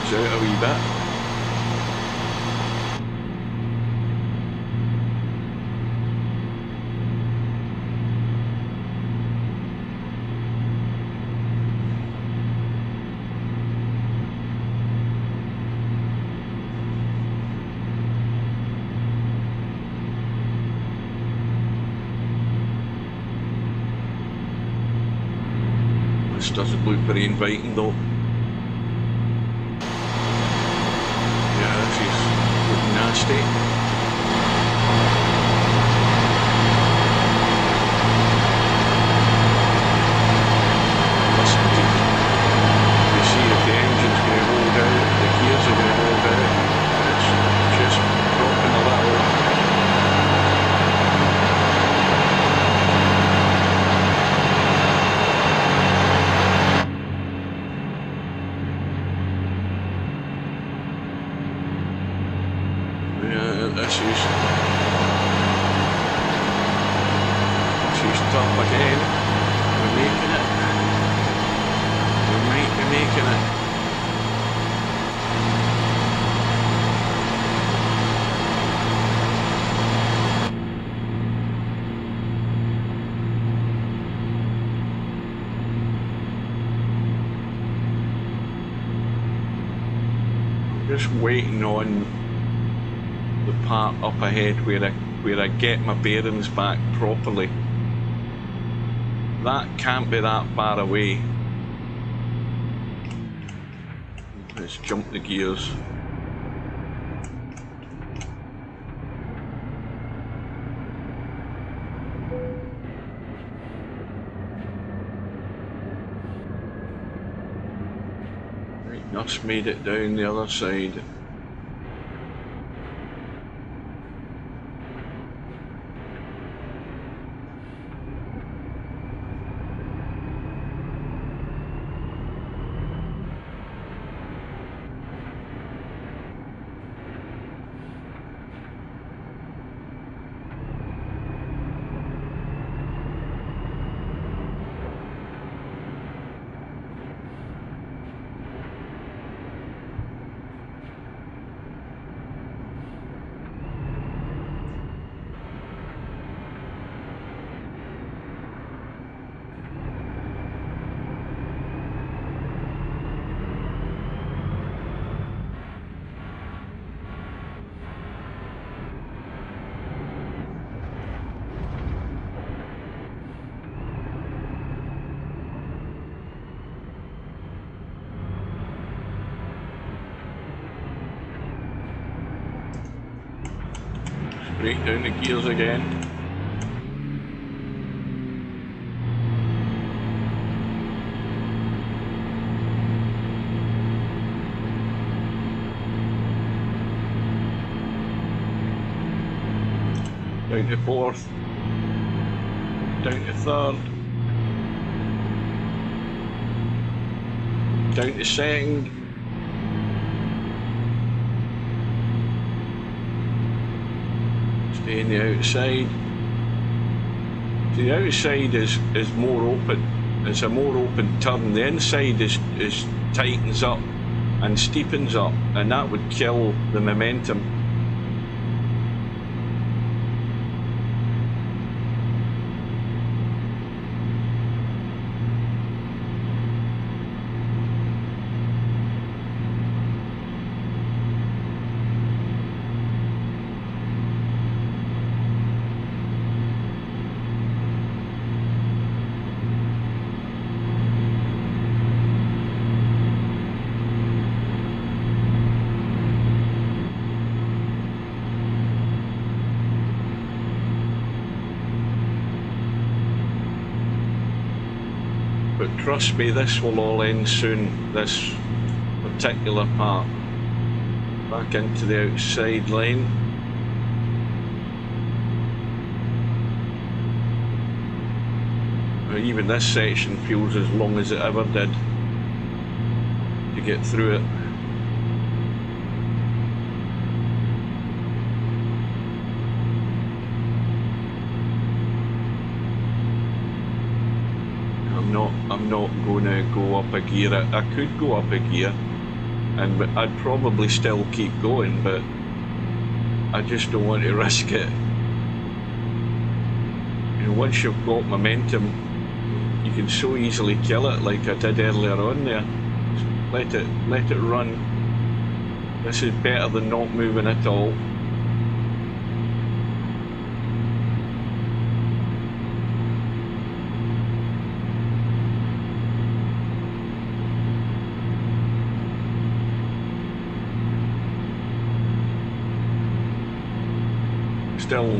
Out a wee bit. This doesn't look very inviting though. Nasty. Listen to see if the engine's going to hold out, the gears are going to hold out. It's just dropping a little. She's top again. We're making it. We might be making it. I'm just waiting on the part up ahead where I get my bearings back properly. That can't be that far away. Let's jump the gears. Right, just made it down the other side. Break down the gears again. Down to fourth. Down to third. Down to second. Stay in the outside. The outside is more open. It's a more open turn. The inside is tightens up and steepens up, and that would kill the momentum. But trust me, this will all end soon, this particular part. Back into the outside lane. Even this section feels as long as it ever did to get through it. I'm not going to go up a gear. I could go up a gear and I'd probably still keep going, but I just don't want to risk it. You know, once you've got momentum, you can so easily kill it, like I did earlier on there. Just let it run. This is better than not moving at all. Still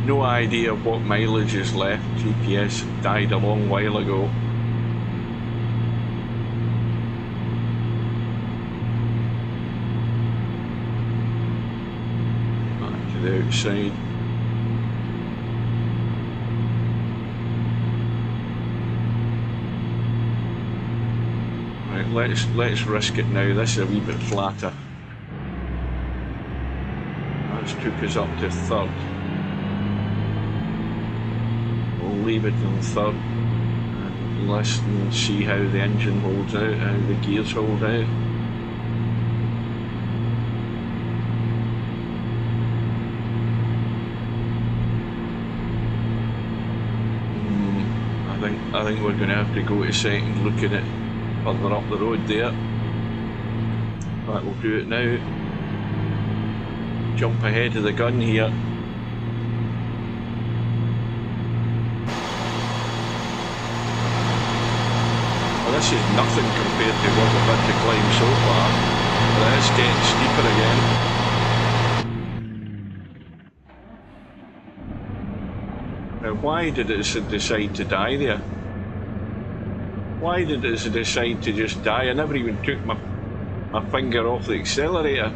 no idea what mileage is left. GPS died a long while ago. Back to the outside. Right, let's risk it now. This is a wee bit flatter. Took us up to third. We'll leave it in third and listen and see how the engine holds out, how the gears hold out. I think we're going to have to go to second, looking at further up the road there. But we'll do it now. Jump ahead of the gun here. Well, this is nothing compared to what we've had to climb so far, but it is getting steeper again. Now, why did it decide to die there? Why did it decide to just die? I never even took my finger off the accelerator.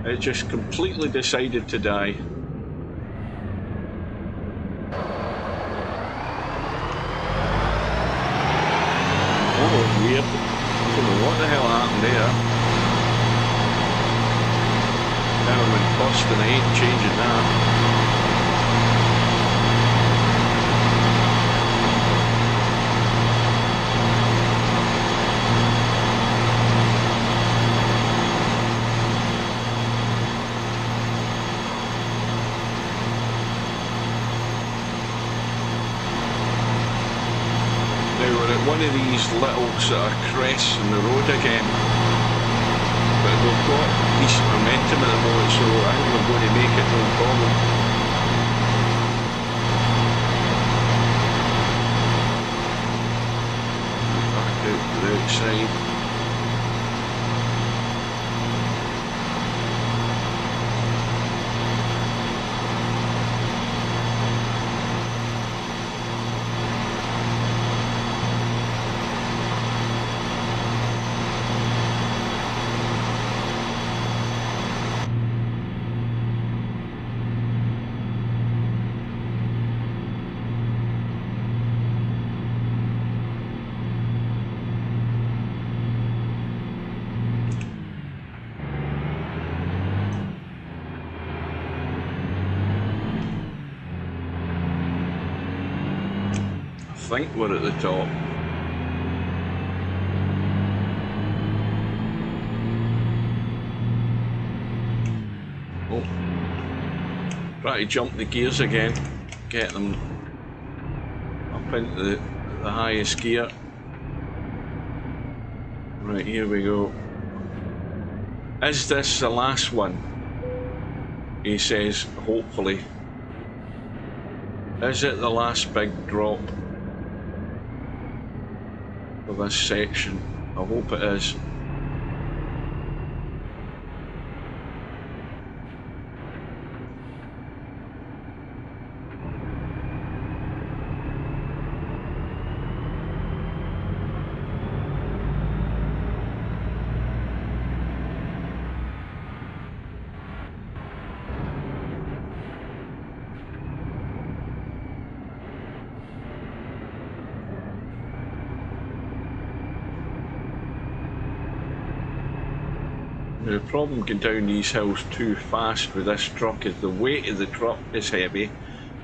It just completely decided to die. Oh, weird. I don't know what the hell happened there. Never went bust and I ain't changing that. One of these little sort of crests in the road again, but we've got decent momentum at the moment, so I think we're going to make it no problem. Back out to the outside. I think we're at the top. Oh, try to jump the gears again, get them up into the highest gear. Right, here we go. Is this the last one? He says, hopefully. Is it the last big drop of this section? I hope it is. The problem going down these hills too fast with this truck is the weight of the truck is heavy,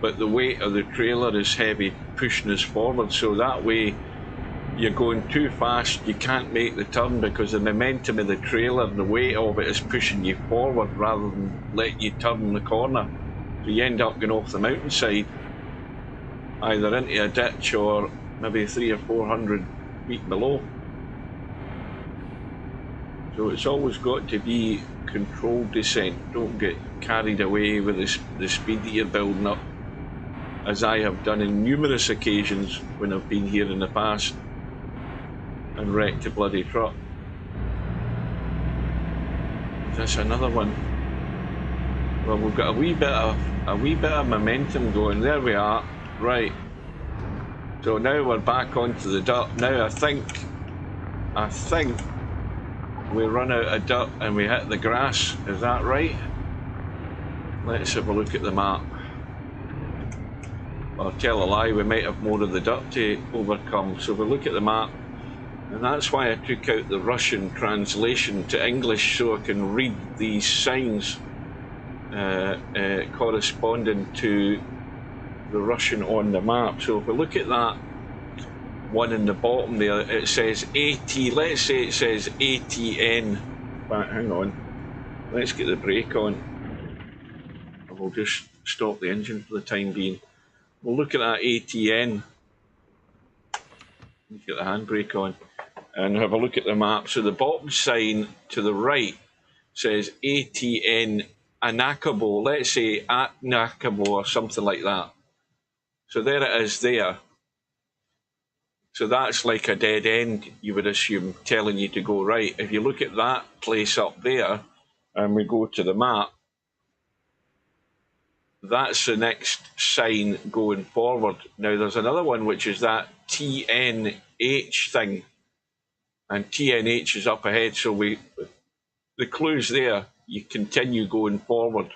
but the weight of the trailer is heavy, pushing us forward. So that way you're going too fast, you can't make the turn because the momentum of the trailer and the weight of it is pushing you forward rather than letting you turn the corner. So you end up going off the mountainside, either into a ditch or maybe 300 or 400 feet below. So it's always got to be controlled descent. Don't get carried away with the speed that you're building up, as I have done on numerous occasions when I've been here in the past and wrecked a bloody truck. That's another one. Well, we've got a wee bit of momentum going. There we are. Right. So now we're back onto the dirt. Now I think we run out of dirt and we hit the grass. Is that right? Let's have a look at the map. I'll tell a lie, we might have more of the dirt to overcome. So we look at the map, and that's why I took out the Russian translation to English so I can read these signs corresponding to the Russian on the map. So if we look at that one in the bottom there, it says AT, let's say it says ATN. But hang on, let's get the brake on. We'll just stop the engine for the time being. We'll look at that ATN. Get the handbrake on and have a look at the map. So the bottom sign to the right says ATN Anakabo. Let's say Anakabo or something like that. So there it is there. So that's like a dead end, you would assume, telling you to go right. If you look at that place up there and we go to the map, that's the next sign going forward. Now there's another one which is that TNH thing, and TNH is up ahead, so the clue's there. You continue going forward.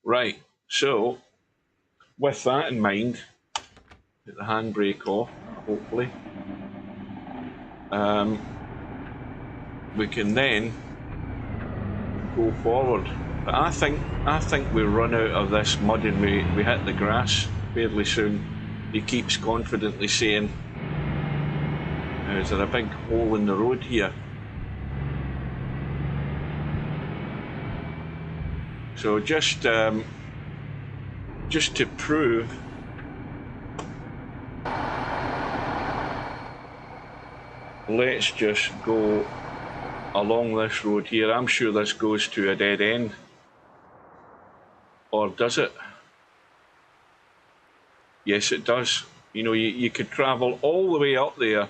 Right, so with that in mind, get the handbrake off, hopefully. We can then go forward. But I think we run out of this mud and we hit the grass fairly soon. He keeps confidently saying, is there a big hole in the road here? So just to prove, let's just go along this road here. I'm sure this goes to a dead end. Or does it? Yes, it does. You know, you could travel all the way up there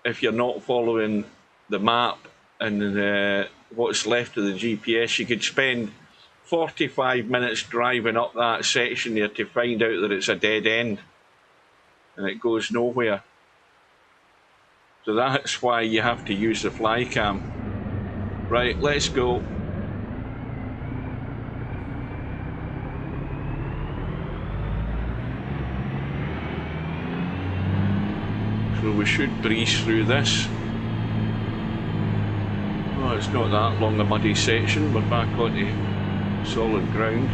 if you're not following the map and what's left of the GPS. You could spend 45 minutes driving up that section there to find out that it's a dead end and it goes nowhere. So that's why you have to use the fly cam. Right, let's go. So we should breeze through this. Oh, it's not that long a muddy section. We're back onto solid ground.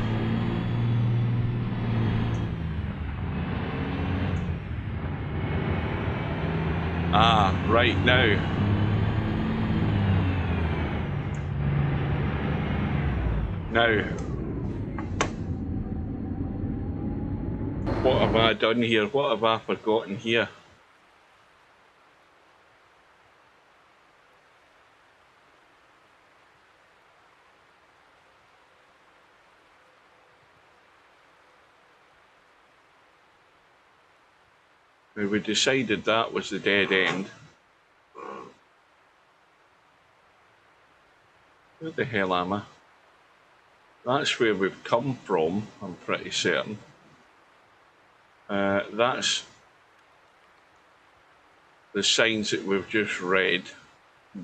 Ah, right now. Now, what have I done here? What have I forgotten here? We decided that was the dead end. Where the hell am I? That's where we've come from, I'm pretty certain. That's the signs that we've just read.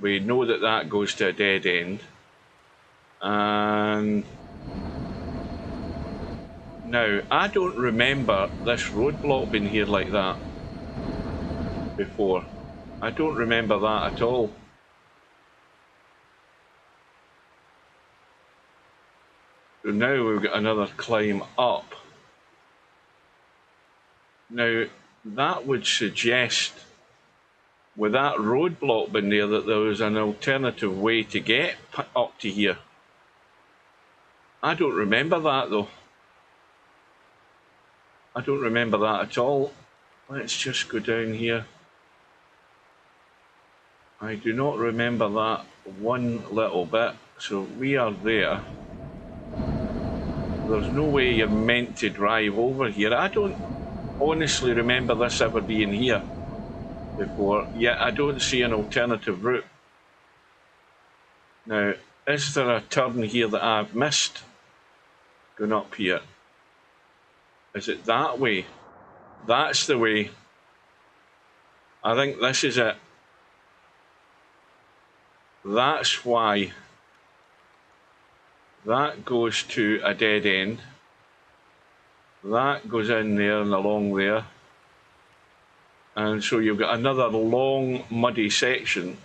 We know that that goes to a dead end. And now, I don't remember this roadblock being here like that before. I don't remember that at all. now we've got another climb up. Now, that would suggest, with that roadblock been there, that there was an alternative way to get up to here. I don't remember that, though. I don't remember that at all. Let's just go down here. I do not remember that one little bit. So we are there. There's no way you're meant to drive over here. I don't honestly remember this ever being here before. Yet I don't see an alternative route. Now, is there a turn here that I've missed going up here? Is it that way? That's the way. I think this is it. That's why that goes to a dead end. That goes in there and along there. And so you've got another long, muddy section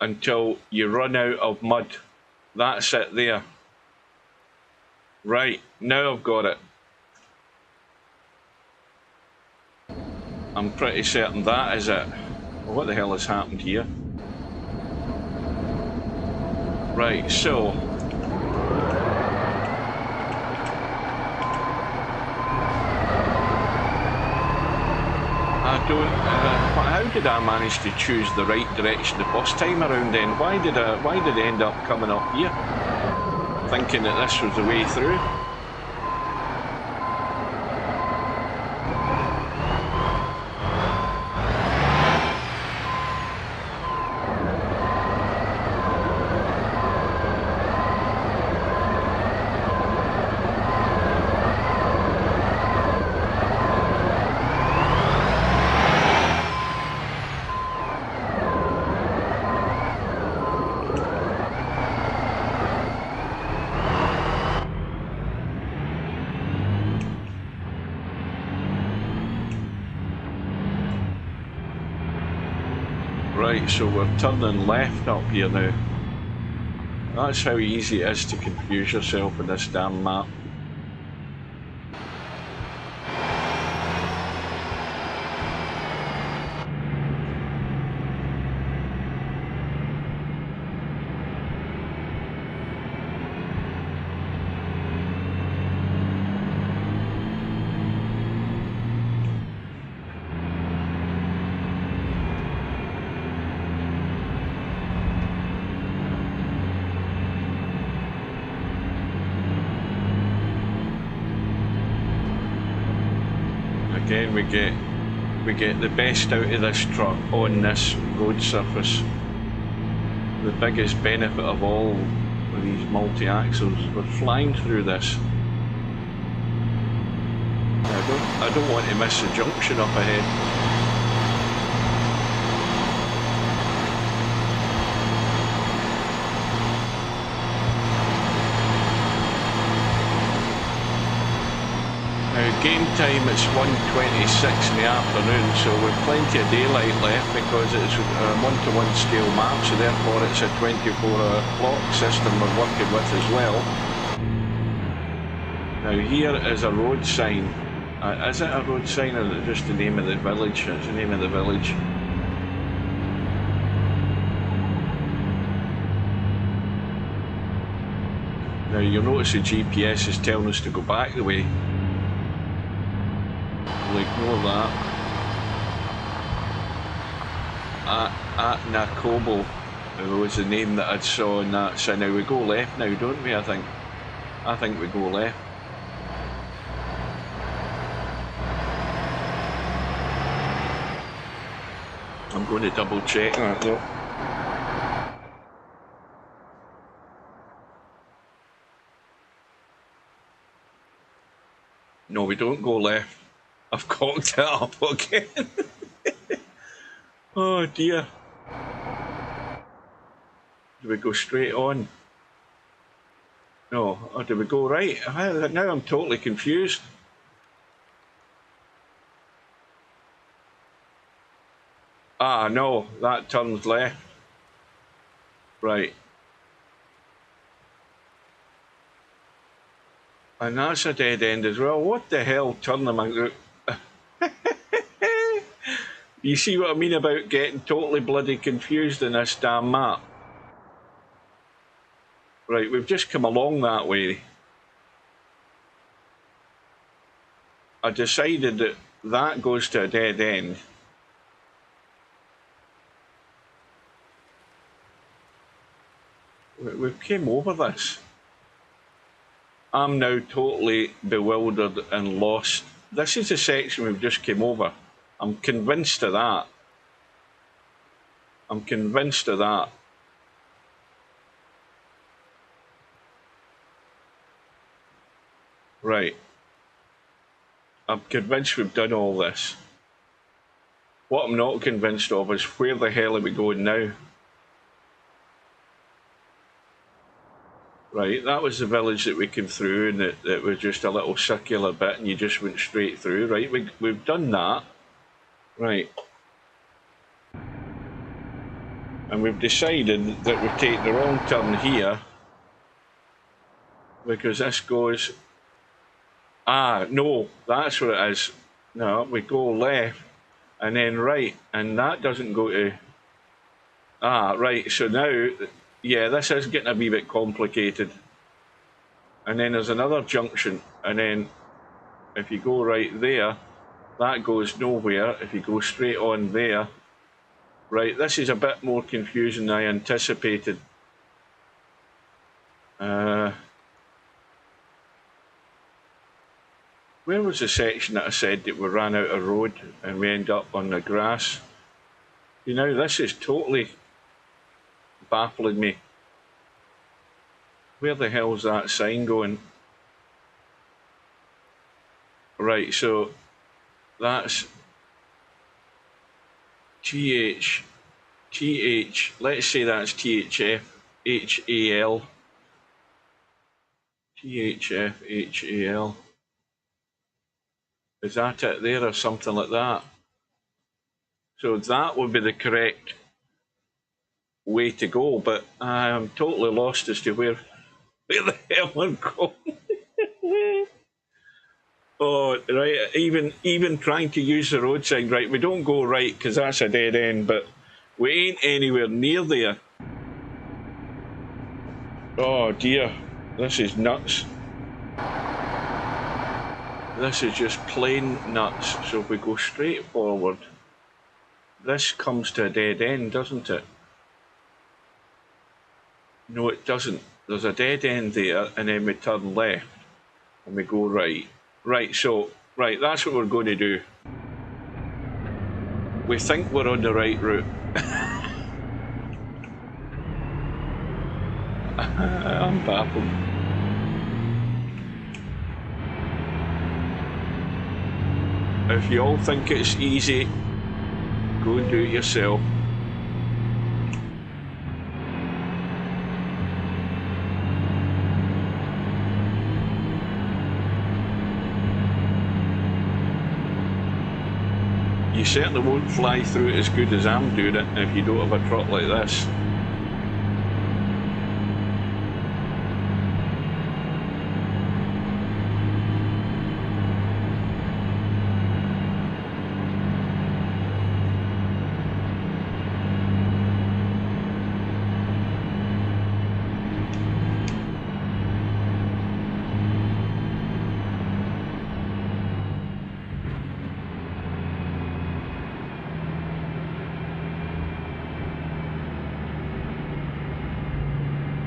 until you run out of mud. That's it there. Right, now I've got it. I'm pretty certain that is it. Well, what the hell has happened here? Right, so I don't. How did I manage to choose the right direction the first time around? Then why did I end up coming up here, thinking that this was the way through? Right, so we're turning left up here now. That's how easy it is to confuse yourself in this damn map. Again, we get the best out of this truck on this road surface. The biggest benefit of all with these multi-axles. We're flying through this. I don't want to miss the junction up ahead. Game time, it's 1:26 in the afternoon, so we've plenty of daylight left because it's a one-to-one scale map, so therefore it's a 24-hour clock system we're working with as well. Now here is a road sign. Is it a road sign or is it just the name of the village? It's the name of the village. Now you'll notice the GPS is telling us to go back the way. Ignore that. At Nakobo was the name that I saw in that. So now we go left now, don't we? I think we go left. I'm going to double check that though. No, we don't go left. I've cocked it up again. Oh dear. Do we go straight on? No, or do we go right? Now I'm totally confused. Ah, no, that turns left. Right. And that's a dead end as well. What the hell turn am I... You see what I mean about getting totally bloody confused in this damn map? Right, we've just come along that way. I decided that that goes to a dead end. We came over this. I'm now totally bewildered and lost. This is the section we've just came over. I'm convinced of that. I'm convinced of that. Right. I'm convinced we've done all this. What I'm not convinced of is where the hell are we going now? Right, that was the village that we came through, and it was just a little circular bit and you just went straight through. Right, we've done that. Right. And we've decided that we take the wrong turn here because this goes... Ah, no, that's what it is. No, we go left and then right, and that doesn't go to... Ah, right, so now, yeah, this is getting a wee bit complicated. And then there's another junction, and then if you go right there, that goes nowhere. If you go straight on there... Right, this is a bit more confusing than I anticipated. Where was the section that I said that we ran out of road and we end up on the grass? You know, this is totally baffling me. Where the hell's that sign going? Right, so that's TH, let's say that's THF, HAL. THF, HAL. Is that it there or something like that? So that would be the correct way to go, but I'm totally lost as to where the hell I'm going. Oh, right, even trying to use the road sign, right, we don't go right because that's a dead end, but we ain't anywhere near there. Oh dear, this is nuts. This is just plain nuts. So if we go straight forward, this comes to a dead end, doesn't it? No, it doesn't. There's a dead end there, and then we turn left, and we go right. Right, so, right, that's what we're going to do. We think we're on the right route. I'm baffled. If you all think it's easy, go and do it yourself. You certainly won't fly through it as good as I'm doing it if you don't have a truck like this.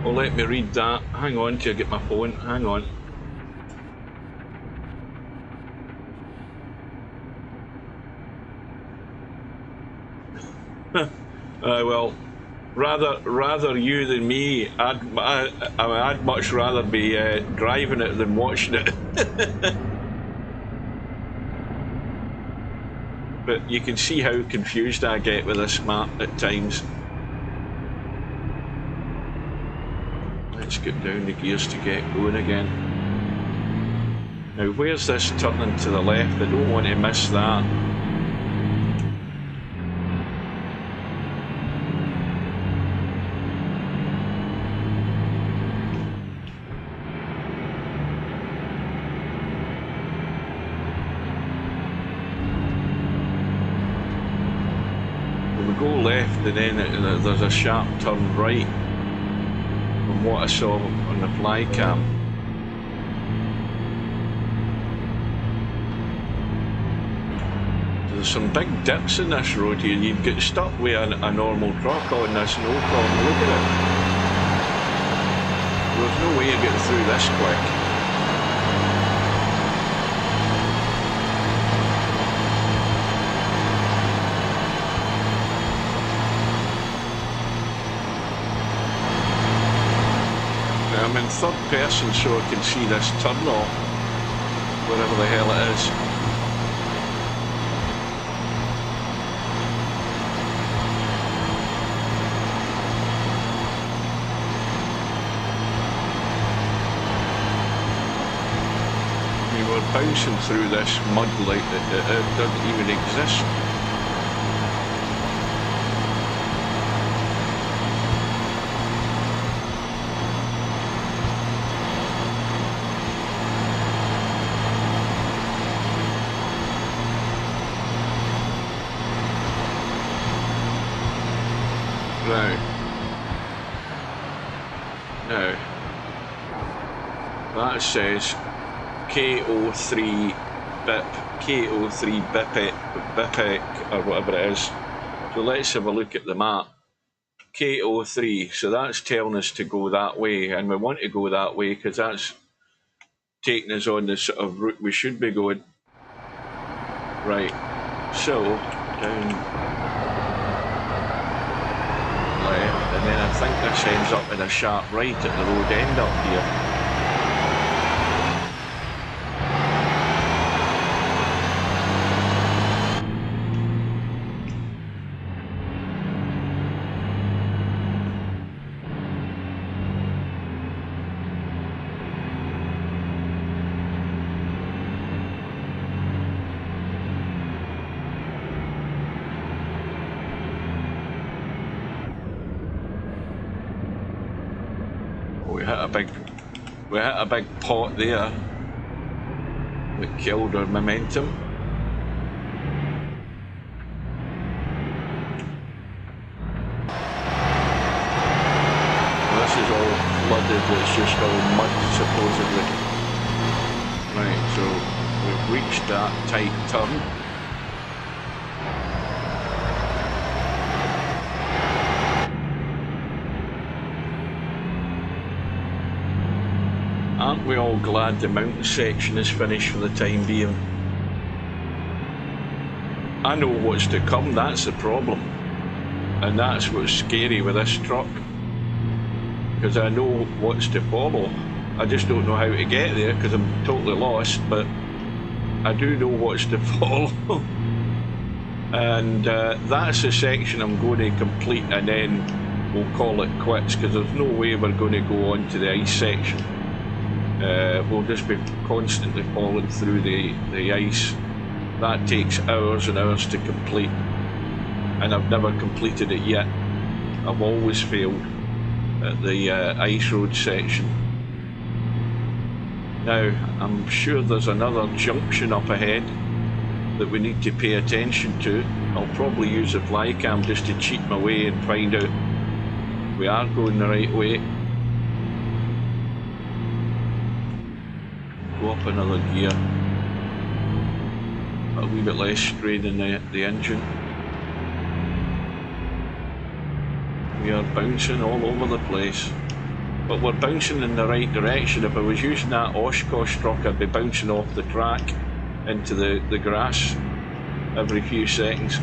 Oh, let me read that. Hang on till I get my phone. Hang on. Well, rather you than me. I'd much rather be driving it than watching it. But you can see how confused I get with this map at times. Let's get down the gears to get going again. Now, where's this turning to the left? I don't want to miss that. we go left and then there's a sharp turn right from what I saw on the fly cam. There's some big dips in this road here. You'd get stuck with a normal truck on this, no problem. Look at it. There's no way of getting through this quick. I'm in third person so I can see this turn off, wherever the hell it is. We were bouncing through this mud like it doesn't even exist. Now, that says KO3 BIP, KO3 BIPEC or whatever it is. So let's have a look at the map. KO3, so that's telling us to go that way, and we want to go that way because that's taking us on the sort of route we should be going. Right, so down left, and then I think this ends up in a sharp right at the road end up here. We hit a big pot there that killed our momentum. Well, this is all flooded, it's just all mud supposedly. Right, so we've reached that tight turn. Aren't we all glad the mountain section is finished for the time being? I know what's to come, that's the problem. And that's what's scary with this truck. Because I know what's to follow. I just don't know how to get there because I'm totally lost, but I do know what's to follow. And that's the section I'm going to complete, and then we'll call it quits because there's no way we're going to go on to the ice section. We'll just be constantly falling through the ice. That takes hours and hours to complete, and I've never completed it yet. I've always failed at the ice road section. Now, I'm sure there's another junction up ahead that we need to pay attention to. I'll probably use the flycam just to cheat my way and find out we are going the right way. Go up another gear, a wee bit less strain in the engine. We are bouncing all over the place, but we're bouncing in the right direction. If I was using that Oshkosh truck, I'd be bouncing off the track into the grass every few seconds.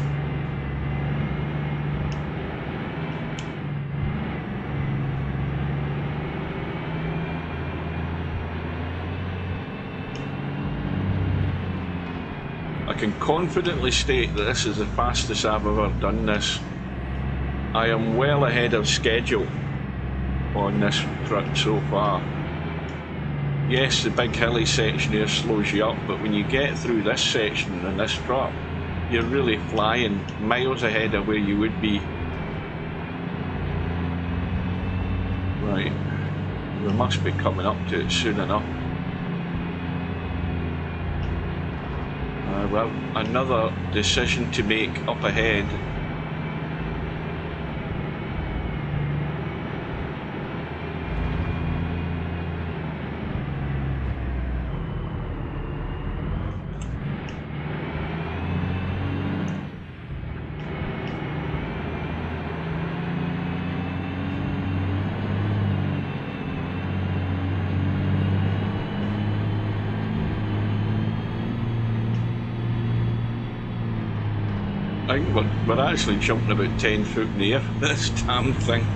I can confidently state that this is the fastest I've ever done this. I am well ahead of schedule on this trip so far. Yes, the big hilly section here slows you up, but when you get through this section in this truck, you're really flying miles ahead of where you would be. Right, we must be coming up to it soon enough. Well, another decision to make up ahead. I think we're actually jumping about 10 foot in the air, this damn thing.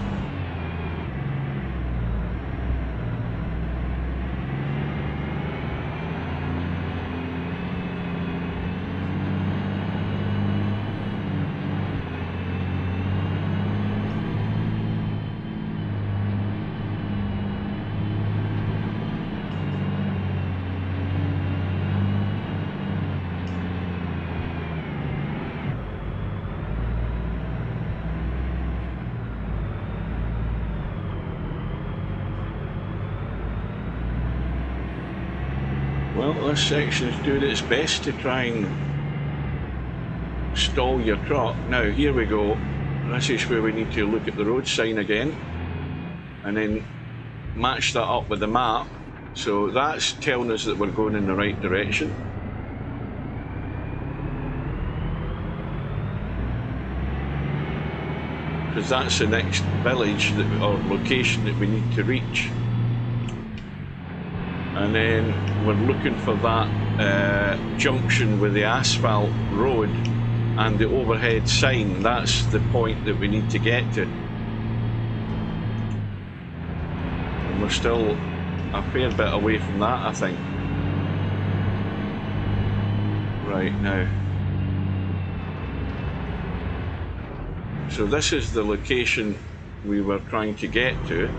Well, this section is doing its best to try and stall your truck. Now, here we go. This is where we need to look at the road sign again and then match that up with the map. So that's telling us that we're going in the right direction. Because that's the next village or location that we need to reach. And then we're looking for that junction with the asphalt road and the overhead sign. That's the point that we need to get to. And we're still a fair bit away from that, I think. Right now. So this is the location we were trying to get to.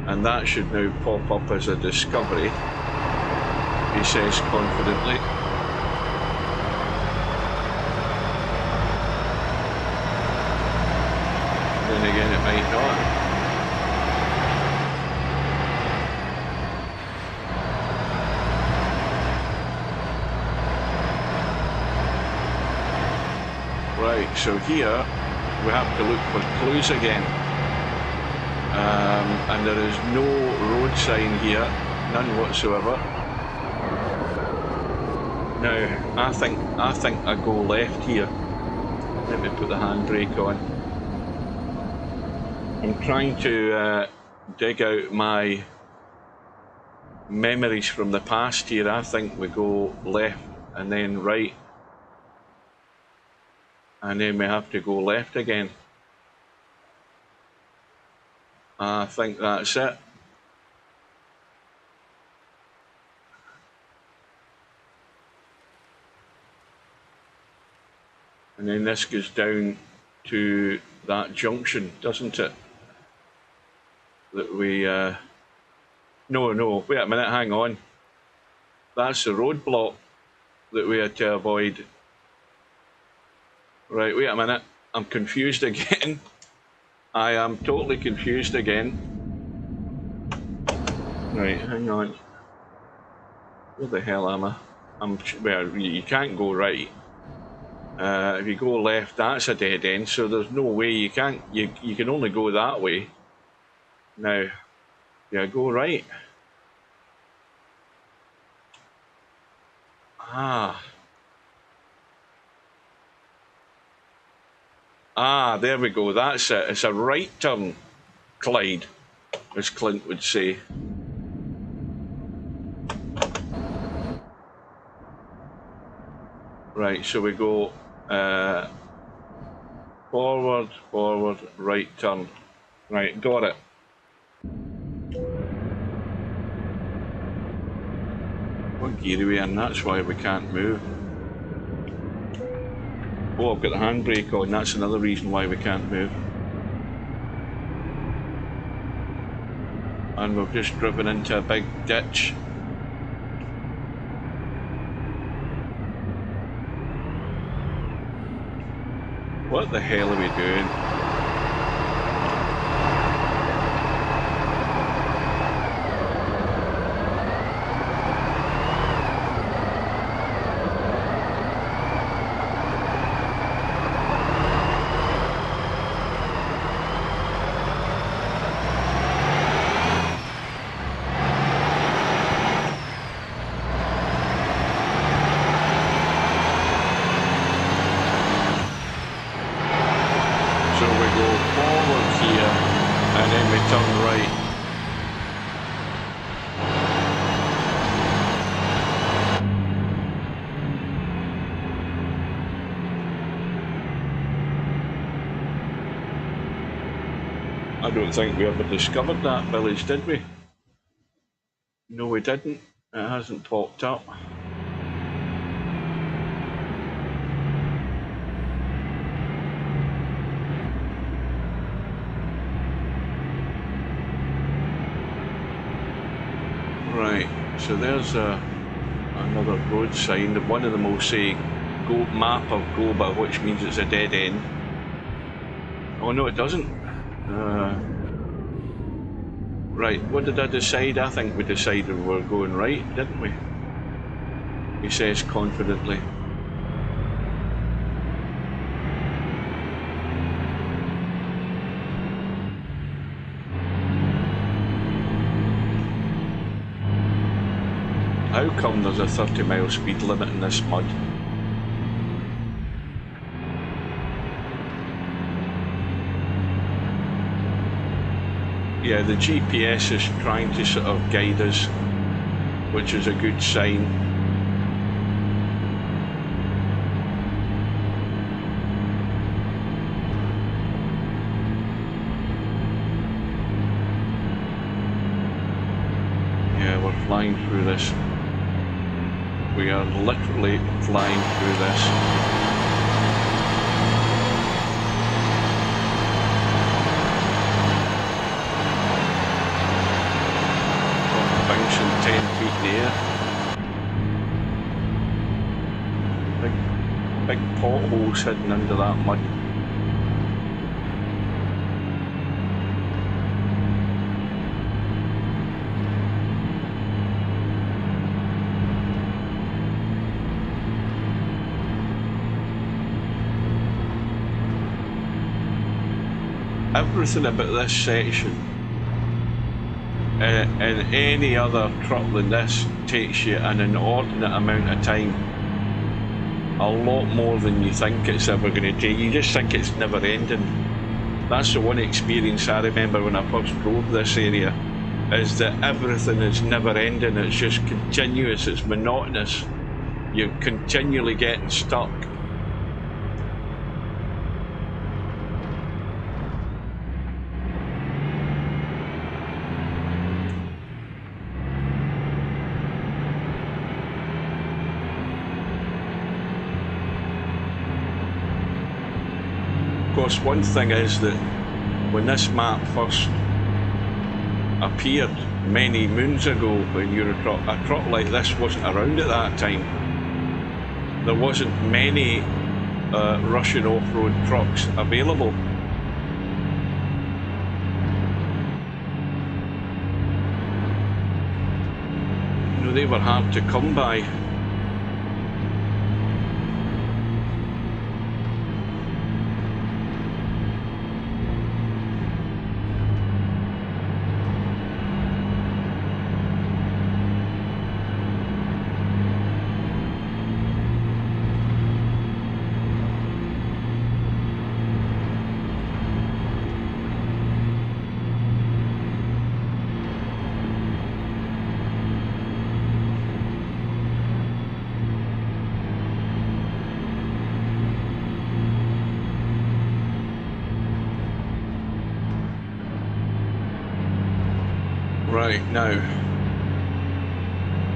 And that should now pop up as a discovery, he says confidently. Then again, it might not. Right, so here we have to look for clues again. And there is no road sign here, none whatsoever. Now, I think I go left here. Let me put the handbrake on. I'm trying to dig out my memories from the past here. I think we go left and then right. And then we have to go left again. I think that's it. And then this goes down to that junction, doesn't it? That we... No, wait a minute, hang on. That's the roadblock that we had to avoid. Right, wait a minute. I'm confused again. I am totally confused again. Right, hang on. Where the hell am I? Well, you can't go right. If you go left, that's a dead end, so there's no way you can't. You can only go that way. Now, yeah, go right. There we go, that's it. It's a right turn, Clyde, as Clint would say. Right, so we go forward, right turn. Right, got it. What gear are we in? That's why we can't move. Oh, I've got the handbrake on, that's another reason why we can't move. And we've just driven into a big ditch. What the hell are we doing? I don't think we ever discovered that village, did we? No, we didn't. It hasn't popped up. Right, so there's another road sign. One of them will say "Go map of Goba," which means it's a dead end. Oh no, it doesn't. Right, what did I decide? I think we decided we were going right, didn't we? He says confidently. How come there's a 30-mile speed limit in this mud? Yeah, the GPS is trying to sort of guide us, which is a good sign. Yeah, we're flying through this. We are literally flying through this. Bouncing 10 feet in the air. Big potholes hidden under that mud. Everything about this section and any other truck than this takes you an inordinate amount of time. A lot more than you think it's ever going to take. You just think it's never ending. That's the one experience I remember when I first drove this area, is that everything is never ending. It's just continuous, it's monotonous. You're continually getting stuck. Of course, one thing is that when this map first appeared many moons ago, when a truck like this wasn't around at that time. There wasn't many Russian off-road trucks available. You know, they were hard to come by. Right, now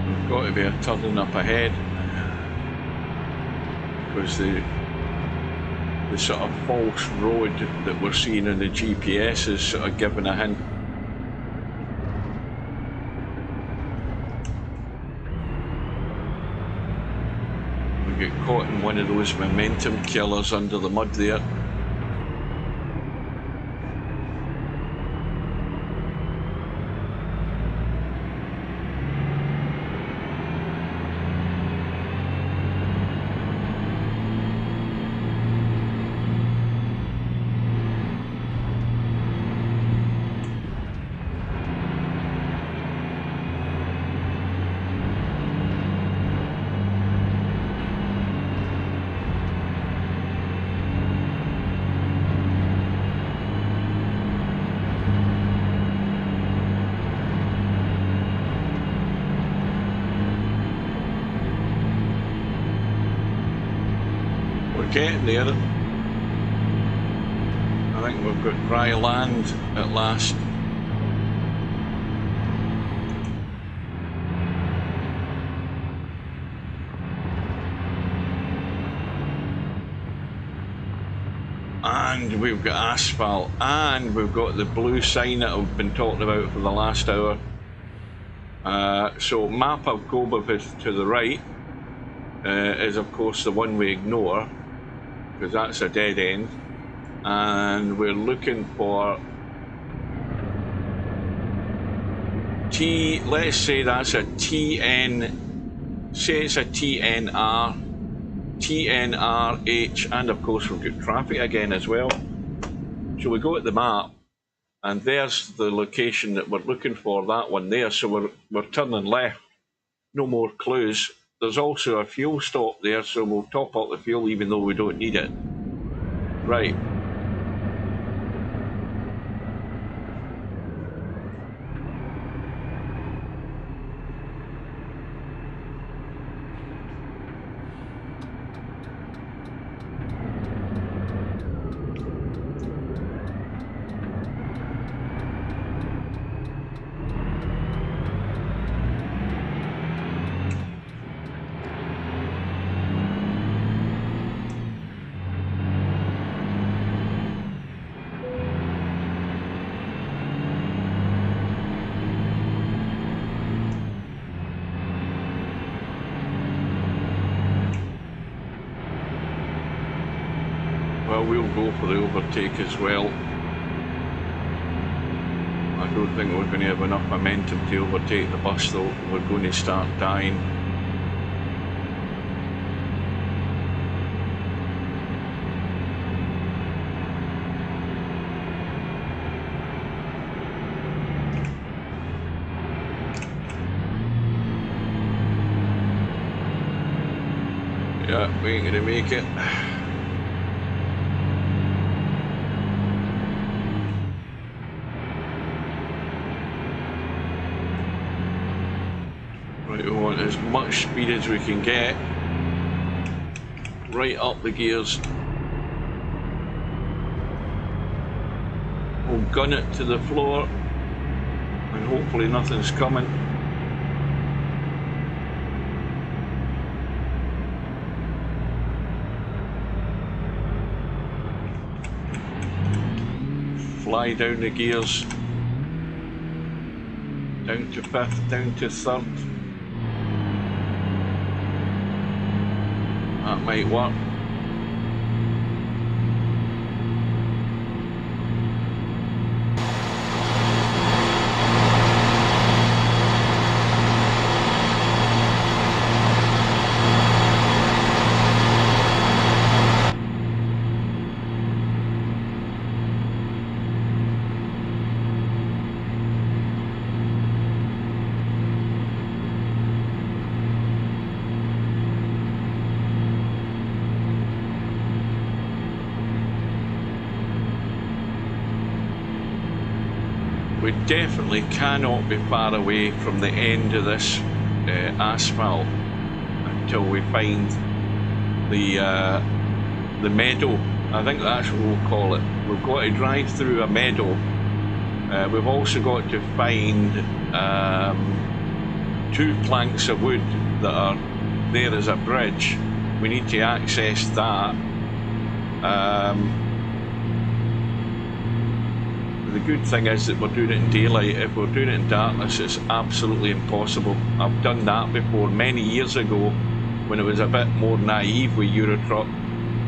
we've got to be turning up ahead, because the sort of false road that we're seeing in the GPS is sort of giving a hint. We get caught in one of those momentum killers under the mud there. Getting there. I think we've got dry land at last. And we've got asphalt, and we've got the blue sign that I've been talking about for the last hour. So map of Kobapith to the right is of course the one we ignore, because that's a dead end. And we're looking for let's say that's a TN, say it's a TNR, TNRH, and of course we've got traffic again as well. So we go at the map, and there's the location that we're looking for, that one there. So we're turning left, no more clues. There's also a fuel stop there, so we'll top up the fuel even though we don't need it. Right. Well, we'll go for the overtake as well. I don't think we're going to have enough momentum to overtake the bus though. We're going to start dying. Yeah, we ain't going to make it. We want as much speed as we can get, right up the gears. We'll gun it to the floor and hopefully nothing's coming. Fly down the gears, down to fifth, down to third. That might work. We definitely cannot be far away from the end of this asphalt until we find the meadow. I think that's what we'll call it. We've got to drive through a meadow. We've also got to find 2 planks of wood that are there as a bridge. We need to access that. The good thing is that we're doing it in daylight. If we're doing it in darkness, it's absolutely impossible. I've done that before many years ago when it was a bit more naive with Eurotruck.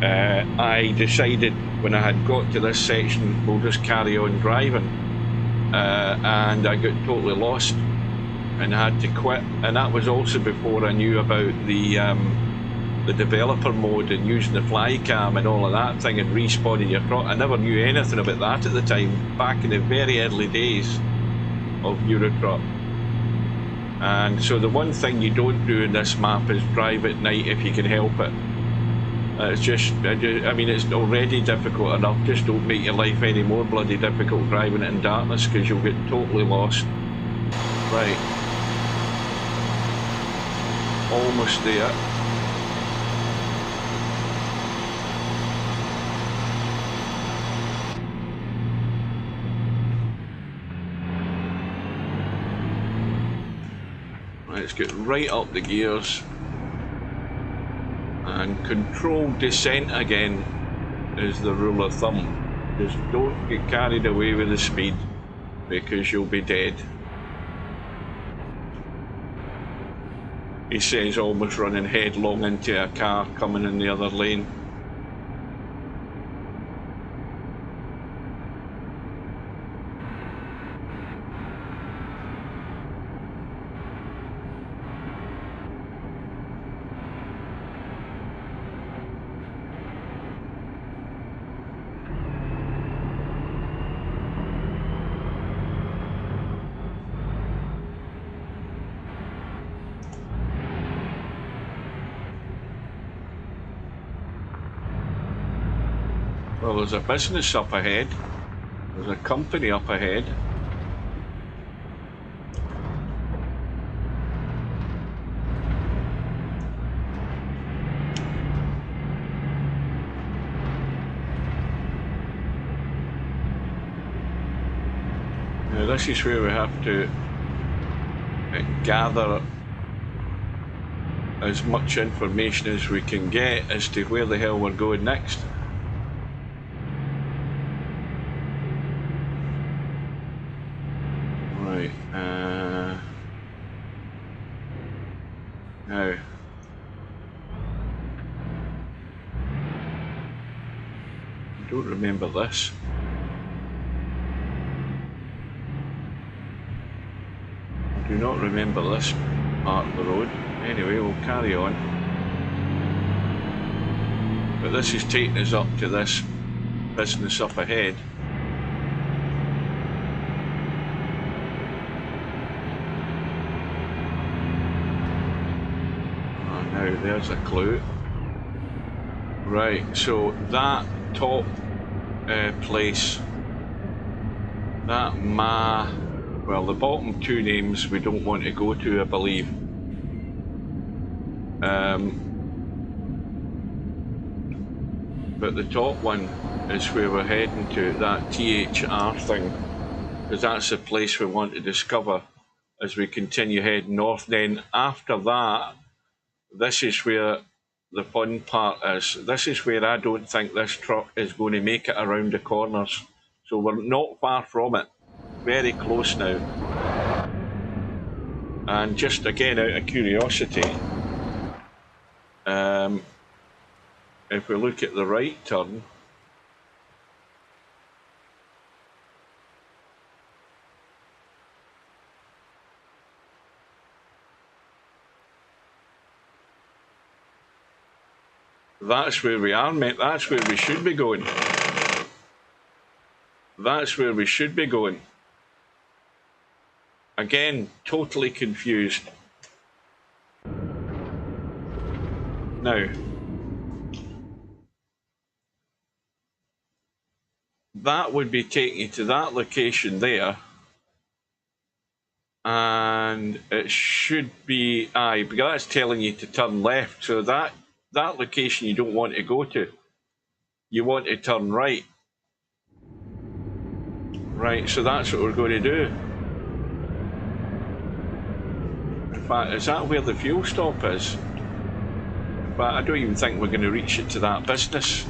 I decided when I had got to this section, we'll just carry on driving, and I got totally lost and had to quit. And that was also before I knew about the developer mode and using the fly cam and all of that thing and respawning your truck. I never knew anything about that at the time, back in the very early days of Eurotruck. And so the one thing you don't do in this map is drive at night if you can help it. It's just, I mean, it's already difficult enough. Just don't make your life any more bloody difficult driving it in darkness, because you'll get totally lost. Right. Almost there. Let's get right up the gears. And controlled descent again is the rule of thumb. Just don't get carried away with the speed, because you'll be dead. He says almost running headlong into a car coming in the other lane. Well, there's a business up ahead. There's a company up ahead. Now this is where we have to gather as much information as we can get as to where the hell we're going next. Now, I don't remember this. I do not remember this part of the road. Anyway, we'll carry on. But this is taking us up to this business up ahead. There's a clue. Right, so that top place, that well, the bottom two names we don't want to go to, I believe. But the top one is where we're heading to, that THR thing, because that's the place we want to discover as we continue heading north. Then after that, this is where the fun part is. This is where I don't think this truck is going to make it around the corners. So we're not far from it. Very close now. And just again, out of curiosity, if we look at the right turn, that's where we are, mate. That's where we should be going. That's where we should be going. Again, totally confused. Now, that would be taking you to that location there. And it should be, because that's telling you to turn left. So that location you don't want to go to. You want to turn right. Right, so that's what we're going to do. In fact, is that where the fuel stop is? In fact, I don't even think we're going to reach it to that business.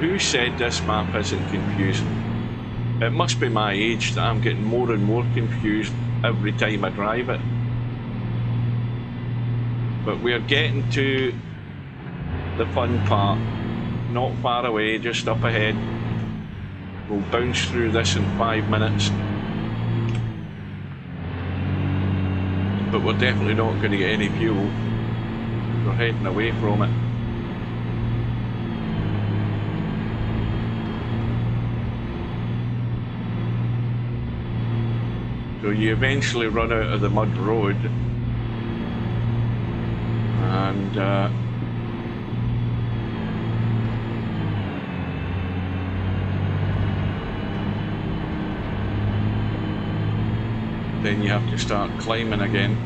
Who said this map isn't confusing? It must be my age that I'm getting more and more confused every time I drive it. But we're getting to the fun part. Not far away, just up ahead. We'll bounce through this in 5 minutes. But we're definitely not going to get any fuel. We're heading away from it. So you eventually run out of the mud road, and then you have to start climbing again.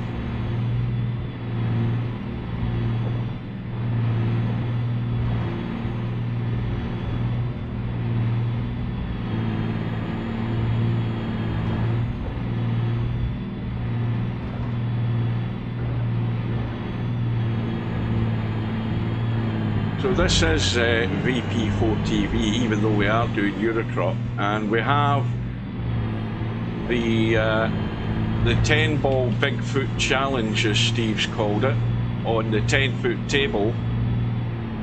So this is VP4TV, even though we are doing Eurotruck, and we have the 10-ball Bigfoot Challenge, as Steve's called it, on the 10-foot table.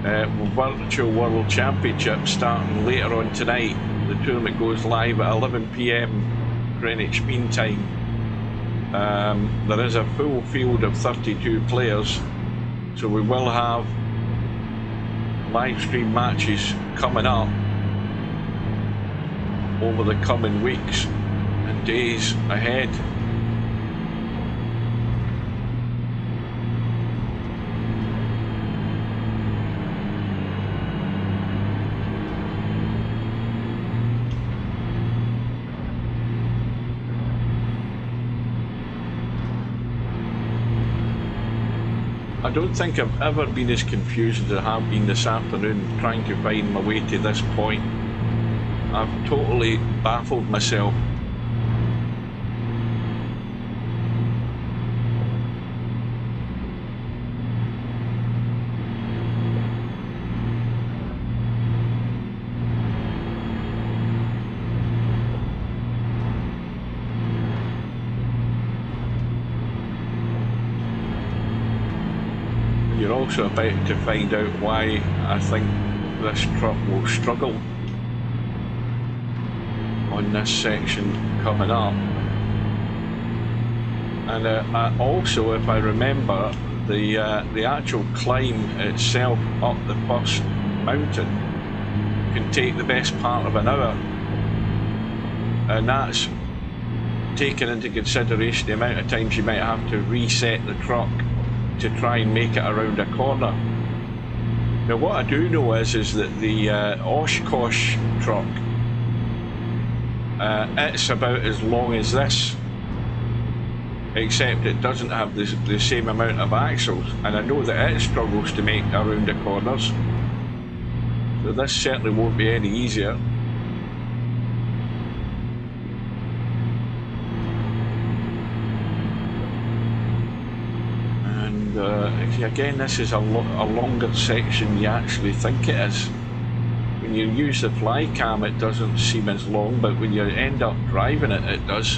Virtual World Championship starting later on tonight. The tournament goes live at 11 PM Greenwich Mean Time. There is a full field of 32 players, so we will have live stream matches coming up over the coming weeks and days ahead. I don't think I've ever been as confused as I have been this afternoon trying to find my way to this point. I've totally baffled myself. You're also about to find out why I think this truck will struggle on this section coming up. And also, if I remember, the actual climb itself up the first mountain can take the best part of an hour, and that's taking into consideration the amount of times you might have to reset the truck to try and make it around a corner. Now what I do know is that the Oshkosh truck, it's about as long as this, except it doesn't have the same amount of axles, and I know that it struggles to make around the corners, so this certainly won't be any easier. Again, this is a longer section than you actually think it is. When you use the fly cam, it doesn't seem as long, but when you end up driving it, it does.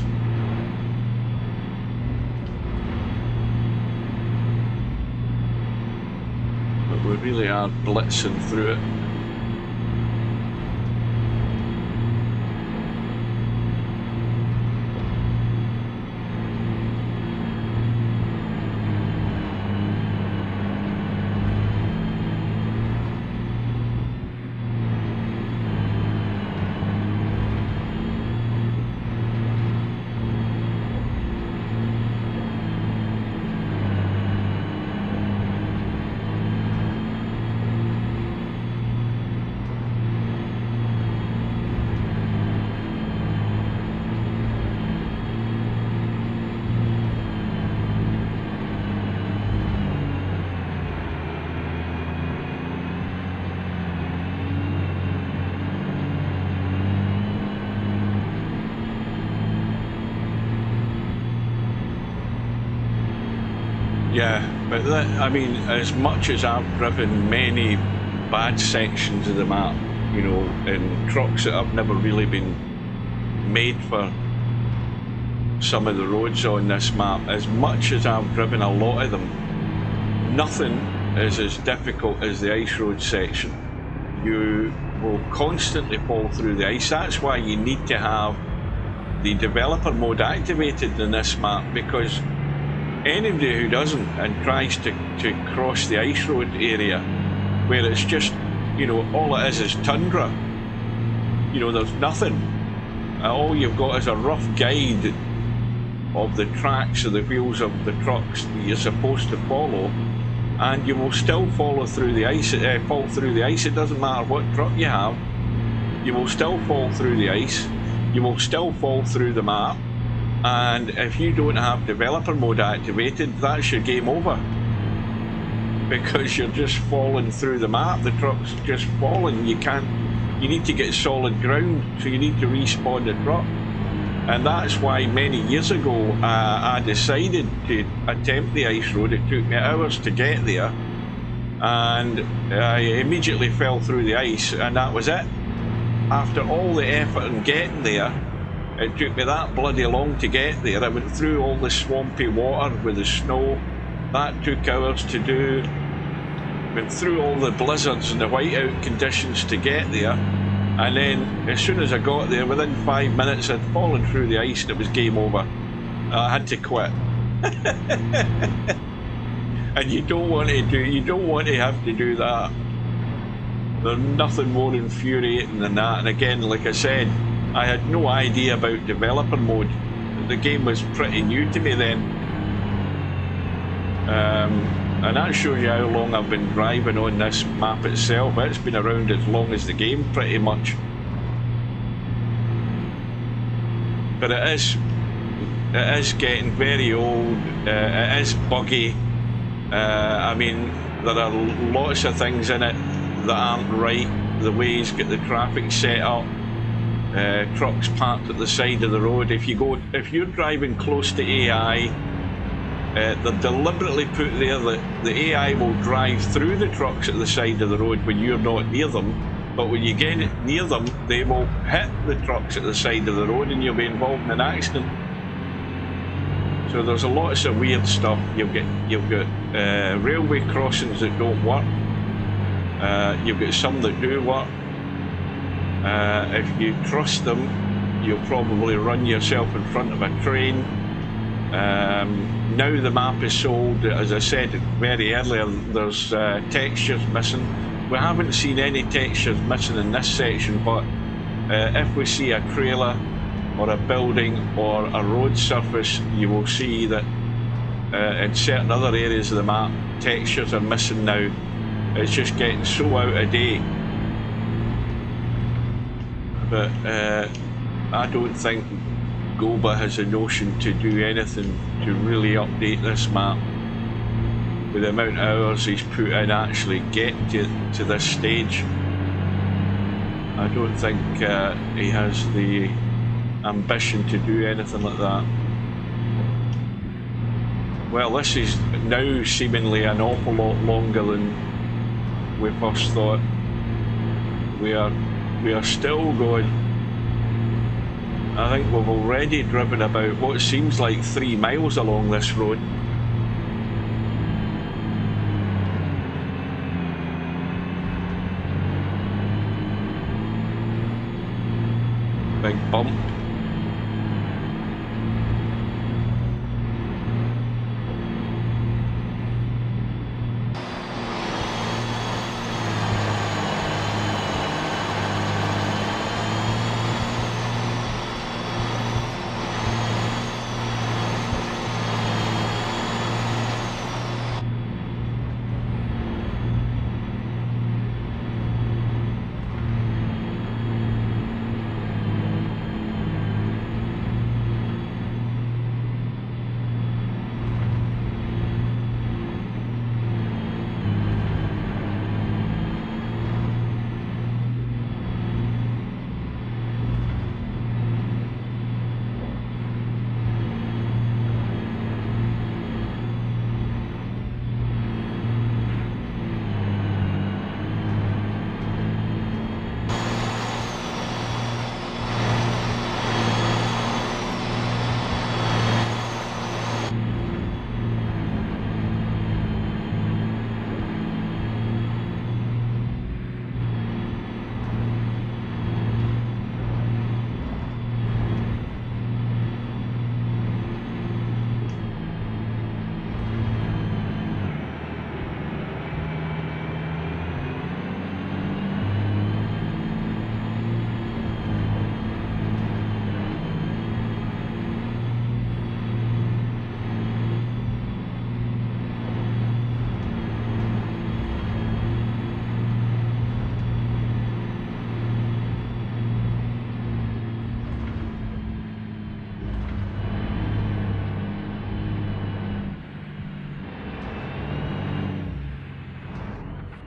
But we really are blitzing through it. Yeah, but that, I mean, as much as I've driven many bad sections of the map, you know, in trucks that have never really been made for some of the roads on this map, as much as I've driven a lot of them, nothing is as difficult as the ice road section. You will constantly fall through the ice. That's why you need to have the developer mode activated in this map, because anybody who doesn't and tries to cross the ice road area where it's just, you know, all it is tundra, you know, there's nothing, all you've got is a rough guide of the tracks of the wheels of the trucks that you're supposed to follow, and you will still follow through the ice. Fall through the ice. It doesn't matter what truck you have, you will still fall through the ice, you will still fall through the map. And if you don't have developer mode activated, that's your game over, because you're just falling through the map. The truck's just falling. You need to get solid ground, so you need to respawn the truck. And that's why many years ago I decided to attempt the ice road. It took me hours to get there, and I immediately fell through the ice, and that was it. After all the effort in getting there, it took me that bloody long to get there. I went through all the swampy water with the snow. That took hours to do. Went through all the blizzards and the whiteout conditions to get there. And then, as soon as I got there, within 5 minutes, I'd fallen through the ice and it was game over. I had to quit. And you don't want to have to do that. There's nothing more infuriating than that. And again, like I said, I had no idea about developer mode. The game was pretty new to me then. And that shows you how long I've been driving on this map itself. It's been around as long as the game, pretty much. But it is getting very old. It is buggy. I mean, there are lots of things in it that aren't right. The way he's got the traffic set up, trucks parked at the side of the road. If you're driving close to AI, they're deliberately put there that the AI will drive through the trucks at the side of the road when you're not near them. But when you get near them, they will hit the trucks at the side of the road and you'll be involved in an accident. So there's a lots of weird stuff. You've got railway crossings that don't work. You've got some that do work. If you trust them, you'll probably run yourself in front of a train. Now the map is sold, as I said very earlier, there's textures missing. We haven't seen any textures missing in this section, but if we see a trailer or a building or a road surface, you will see that in certain other areas of the map, textures are missing now. It's just getting so out of date. But I don't think Goba has a notion to do anything to really update this map. With the amount of hours he's put in actually getting to this stage, I don't think he has the ambition to do anything like that. Well, this is now seemingly an awful lot longer than we first thought. We are still going. I think we've already driven about what seems like 3 miles along this road. Big bump.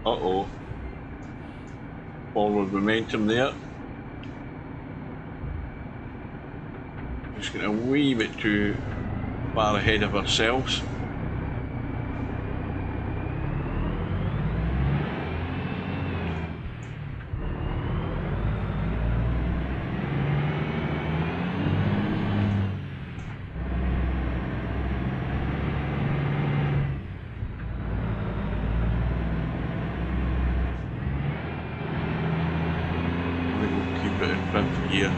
Uh-oh. Forward momentum there. Just getting a wee bit too far ahead of ourselves. fifth gear.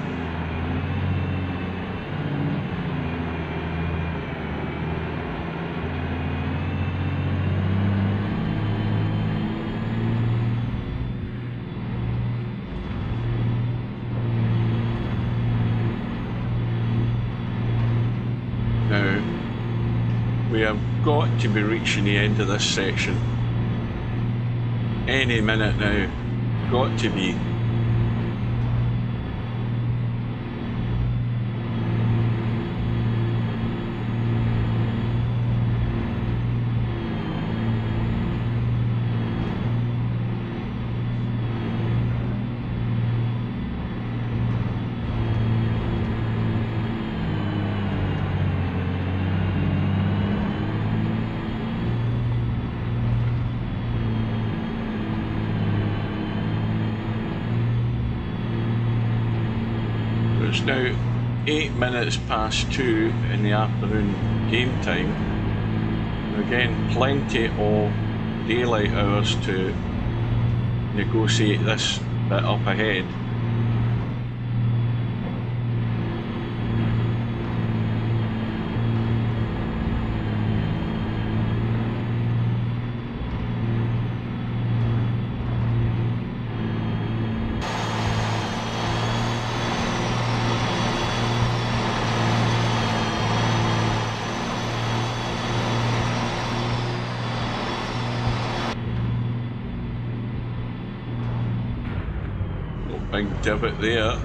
Now, we have got to be reaching the end of this section any minute now. Got to be. It's now 8 minutes past 2 in the afternoon game time. Again, plenty of daylight hours to negotiate this bit up ahead. Big divot there.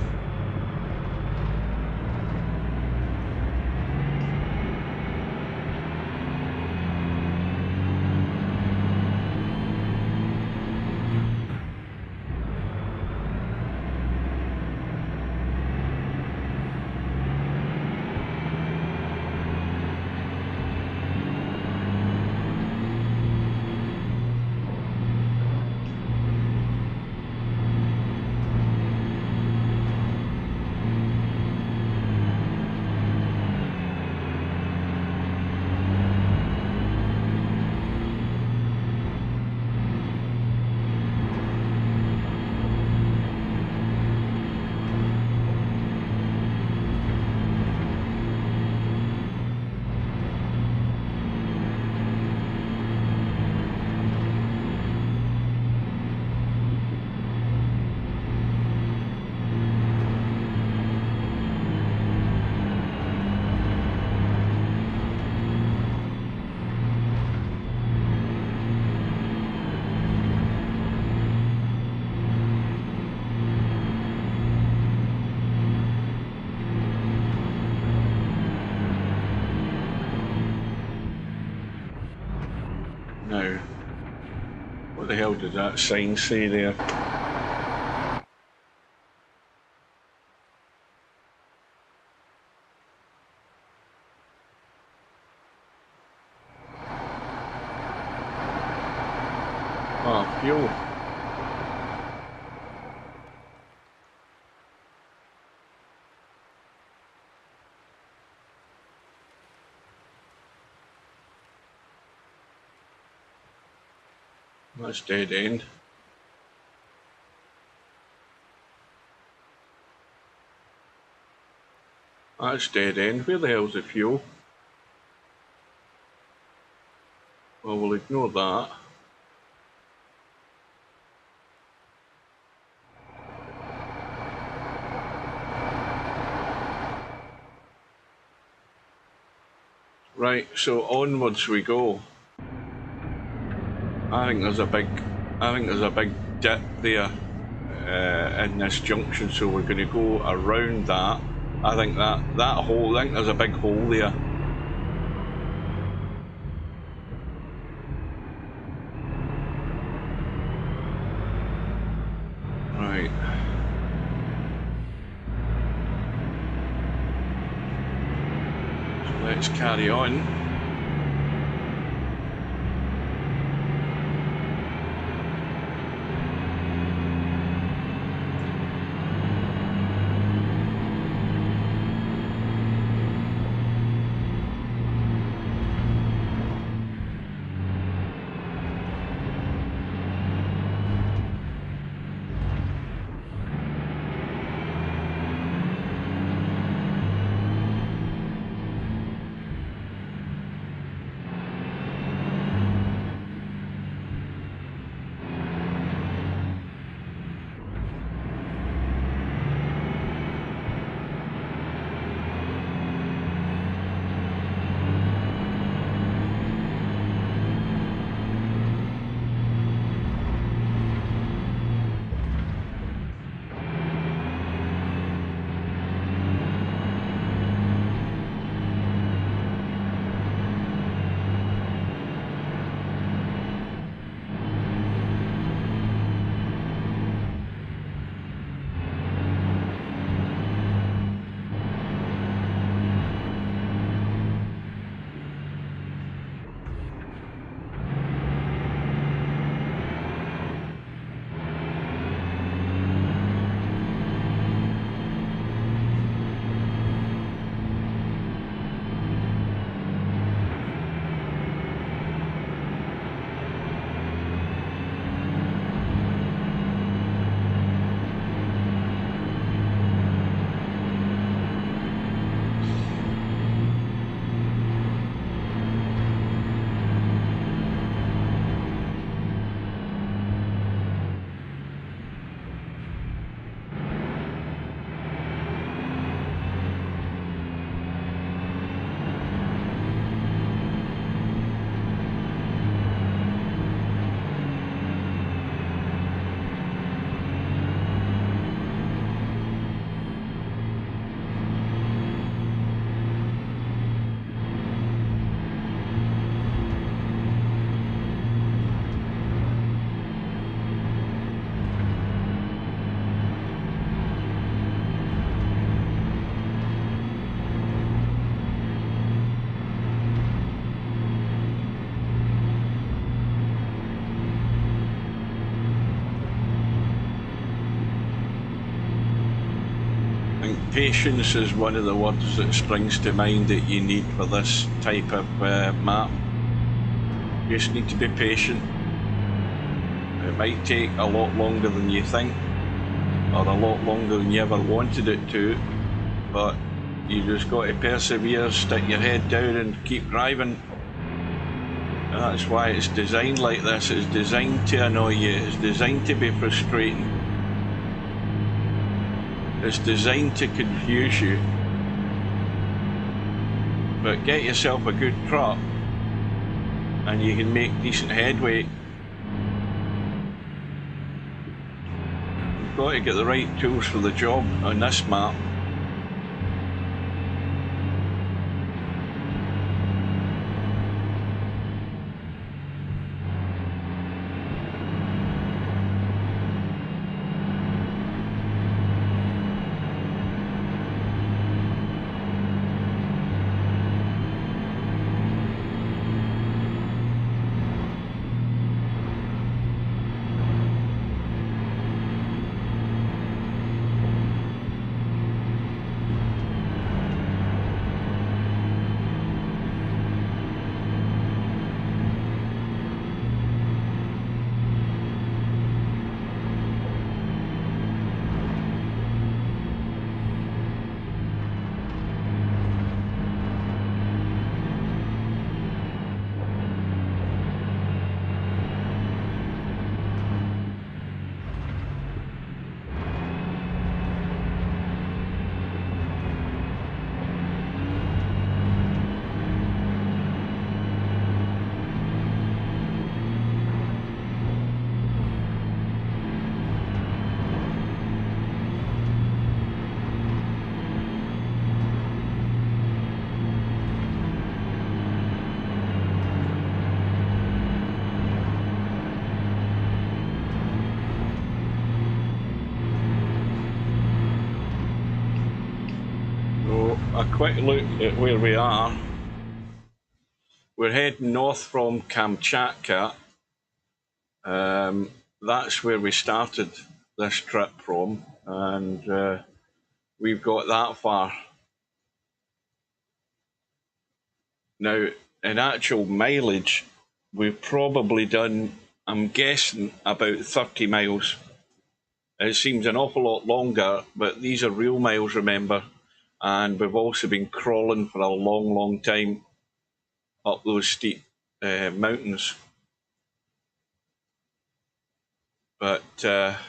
Now, what the hell did that sign say there? Ah, fuel. That's dead end. That's dead end. Where the hell's the fuel? Well, we'll ignore that. Right, so onwards we go. I think there's a big dip there in this junction, so we're going to go around that. I think that hole. I think there's a big hole there. Right. So let's carry on. patience is one of the words that springs to mind that you need for this type of map. You just need to be patient. It might take a lot longer than you think, or a lot longer than you ever wanted it to, but you just got to persevere, stick your head down and keep driving. And that's why it's designed like this. It's designed to annoy you, it's designed to be frustrating, it's designed to confuse you. But get yourself a good truck and you can make decent headway. You've got to get the right tools for the job on this map. A quick look at where we are. We're heading north from Kamchatka. That's where we started this trip from, and we've got that far. Now, in actual mileage, we've probably done, I'm guessing, about 30 miles. It seems an awful lot longer, but these are real miles, remember. And we've also been crawling for a long, long time up those steep mountains. But there's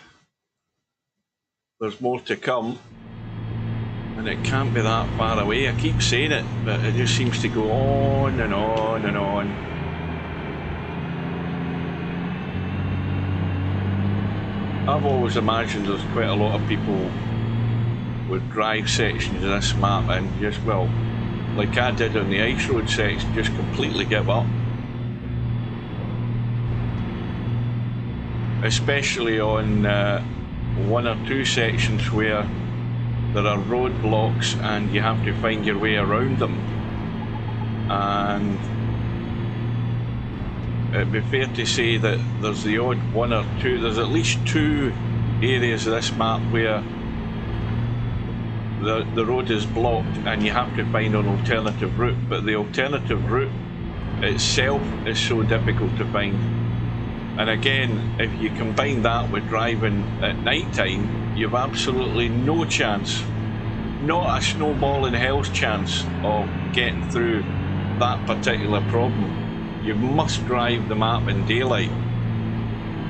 more to come, and it can't be that far away. I keep saying it, but it just seems to go on and on and on. I've always imagined there's quite a lot of people would drive sections of this map and just, well, like I did on the ice road section, just completely give up. Especially on one or two sections where there are roadblocks and you have to find your way around them. And it'd be fair to say that there's the odd one or two, there's at least two areas of this map where the road is blocked and you have to find an alternative route, but the alternative route itself is so difficult to find. And again, if you combine that with driving at night time, you've absolutely no chance, not a snowball in hell's chance of getting through that particular problem. You must drive the map in daylight,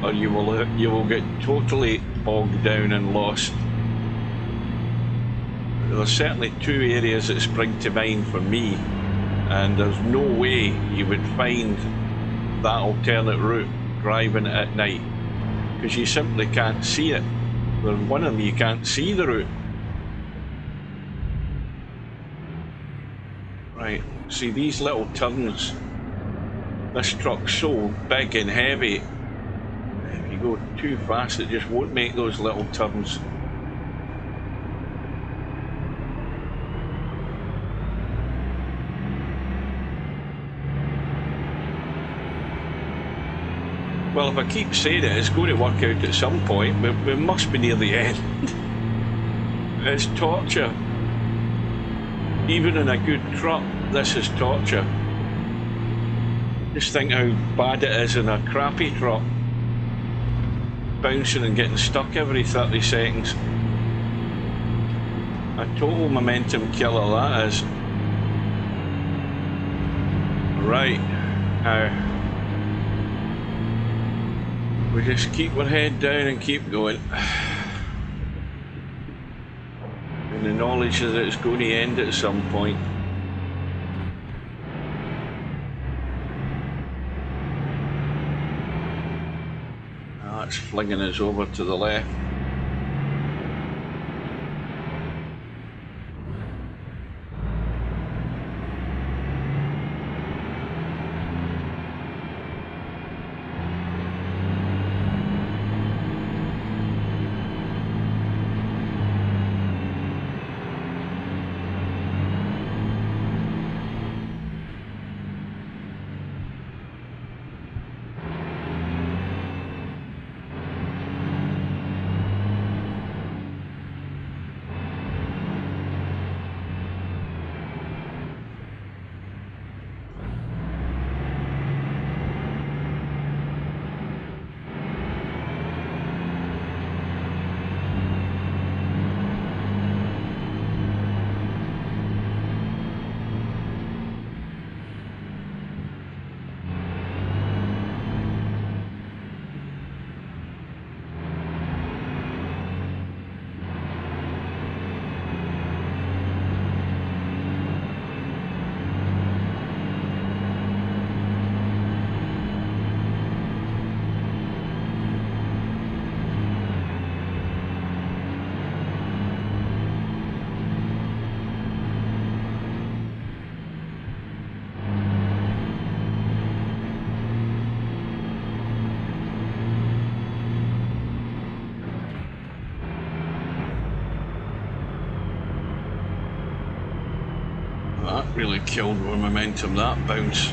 or you will get totally bogged down and lost. There's certainly two areas that spring to mind for me, and there's no way you would find that alternate route driving at night, because you simply can't see it. There's one of them you can't see the route. Right, see these little turns, this truck's so big and heavy, if you go too fast it just won't make those little turns. Well, if I keep saying it, it's going to work out at some point, but we must be near the end. It's torture. Even in a good truck, this is torture. Just think how bad it is in a crappy truck. Bouncing and getting stuck every 30 seconds. A total momentum killer, that is. Right, now we just keep our head down and keep going. In the knowledge that it's going to end at some point. That's flinging us over to the left. That really killed our momentum, that bounce.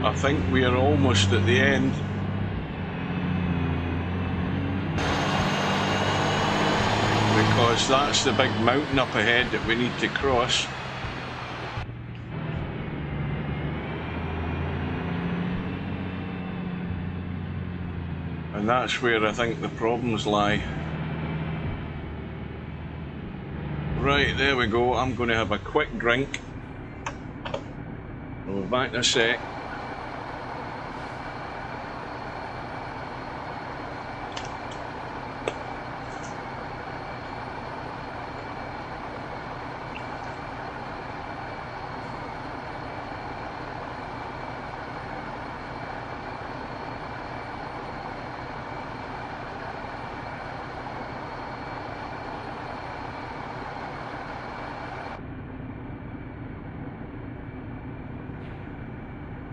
I think we are almost at the end. because that's the big mountain up ahead that we need to cross. And that's where I think the problems lie. Right, there we go. I'm going to have a quick drink. We'll be back in a sec.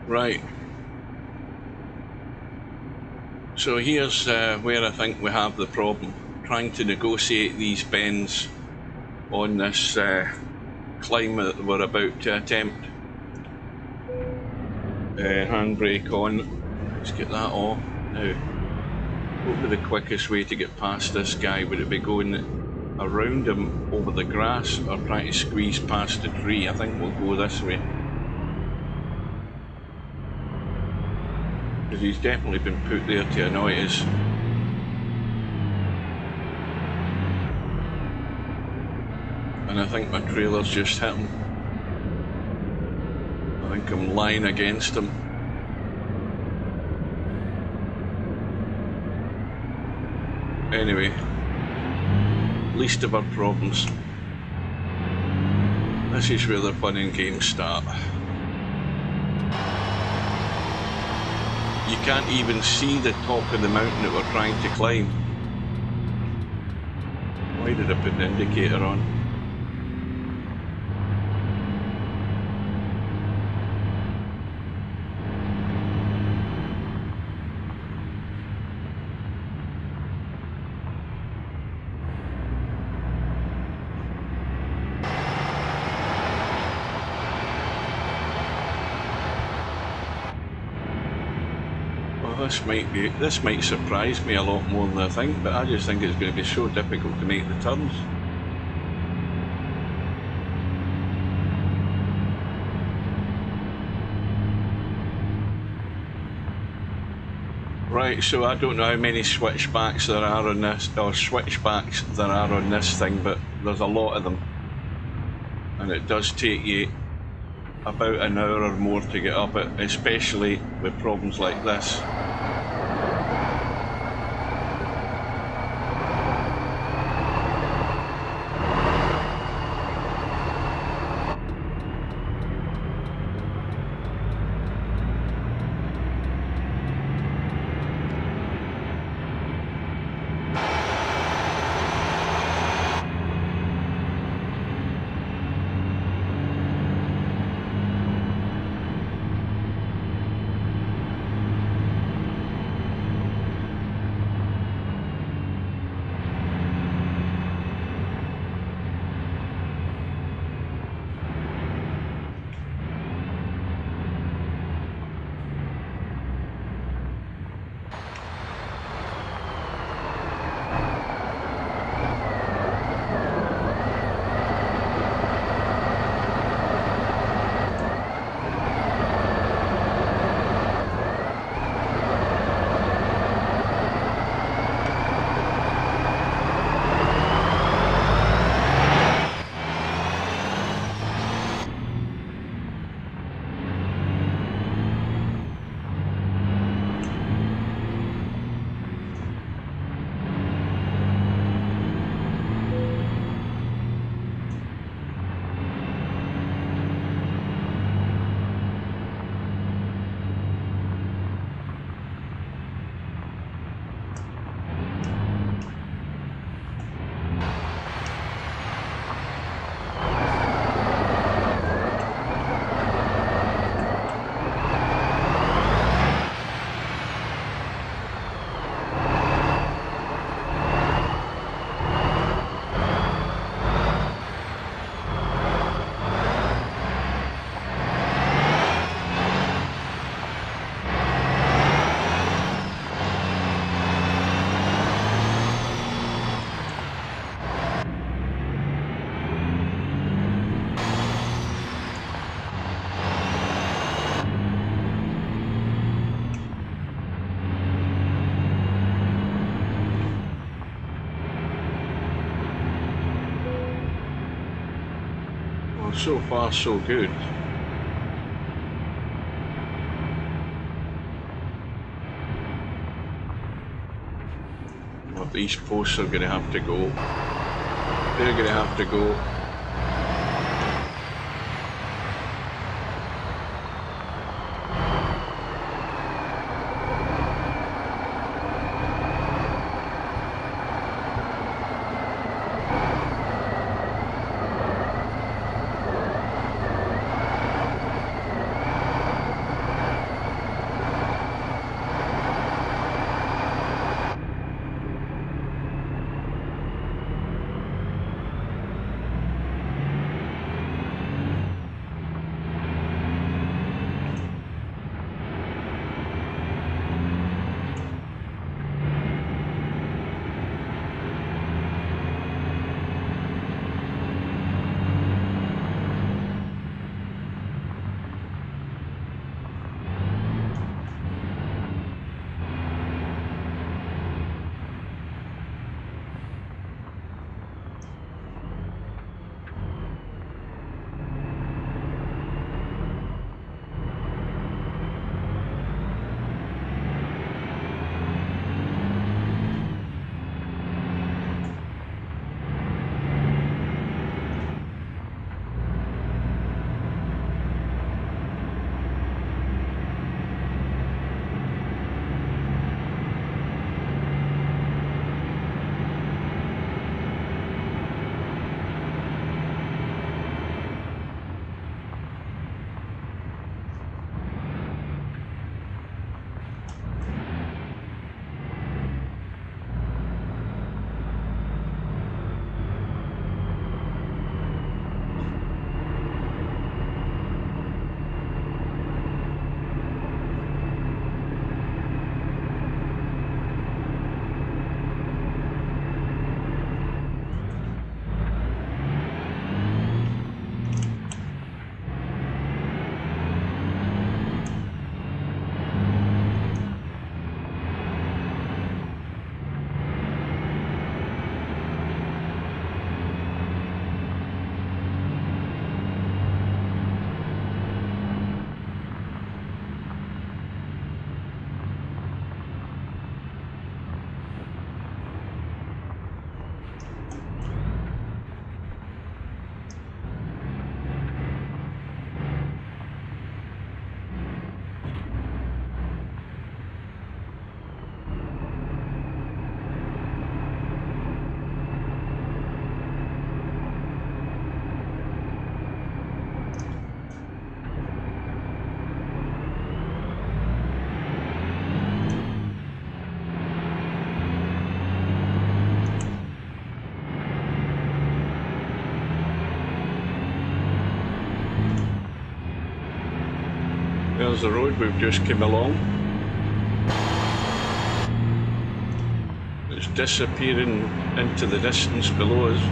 Right, so here's where I think we have the problem, trying to negotiate these bends on this climb that we're about to attempt. Handbrake on, let's get that off. Now, what would be the quickest way to get past this guy? Would it be going around him over the grass or trying to squeeze past the tree? I think we'll go this way. Because he's definitely been put there to annoy us. And I think my trailer's just hit him. I think I'm lying against him. Anyway, least of our problems. This is where the fun and games start. You can't even see the top of the mountain that we're trying to climb. Why did I put the indicator on? This might surprise me a lot more than I think, but I just think it's going to be so difficult to make the turns. Right, so I don't know how many switchbacks there are on this, thing, but there's a lot of them. And it does take you about an hour or more to get up it, especially with problems like this. So far, so good. Well, these posts are going to have to go. They're going to have to go. There's the road we've just come along. It's disappearing into the distance below us.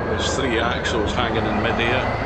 There's 3 axles hanging in mid-air.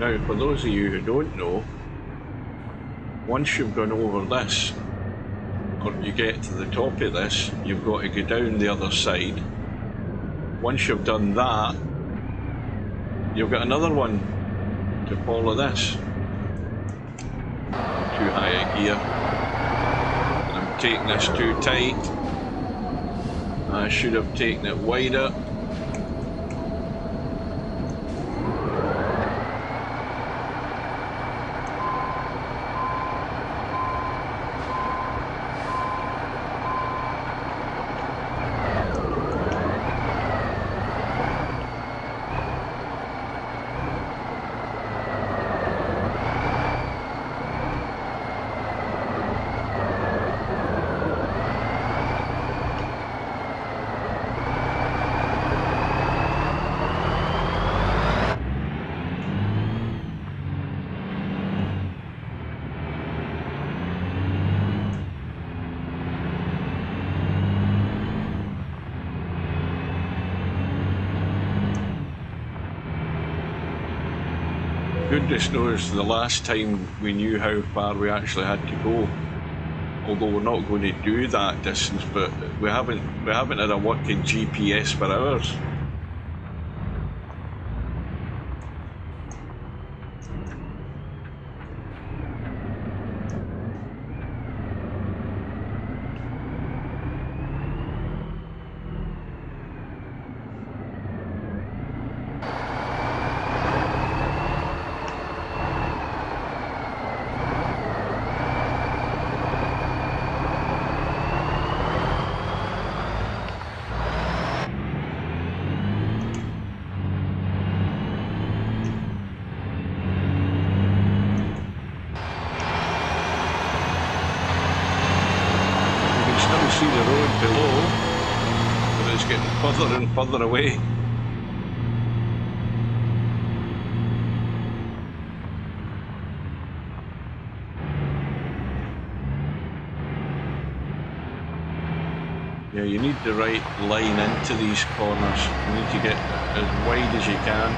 Now, for those of you who don't know, once you've gone over this, or you get to the top of this, you've got to go down the other side. Once you've done that, you've got another one to follow this. Too high a gear. And I'm taking this too tight. I should have taken it wider. Goodness knows the last time we knew how far we actually had to go. Although we're not going to do that distance, but we haven't had a working GPS for hours. See the road below, but it's getting further and further away. Yeah, you need the right line into these corners. You need to get as wide as you can.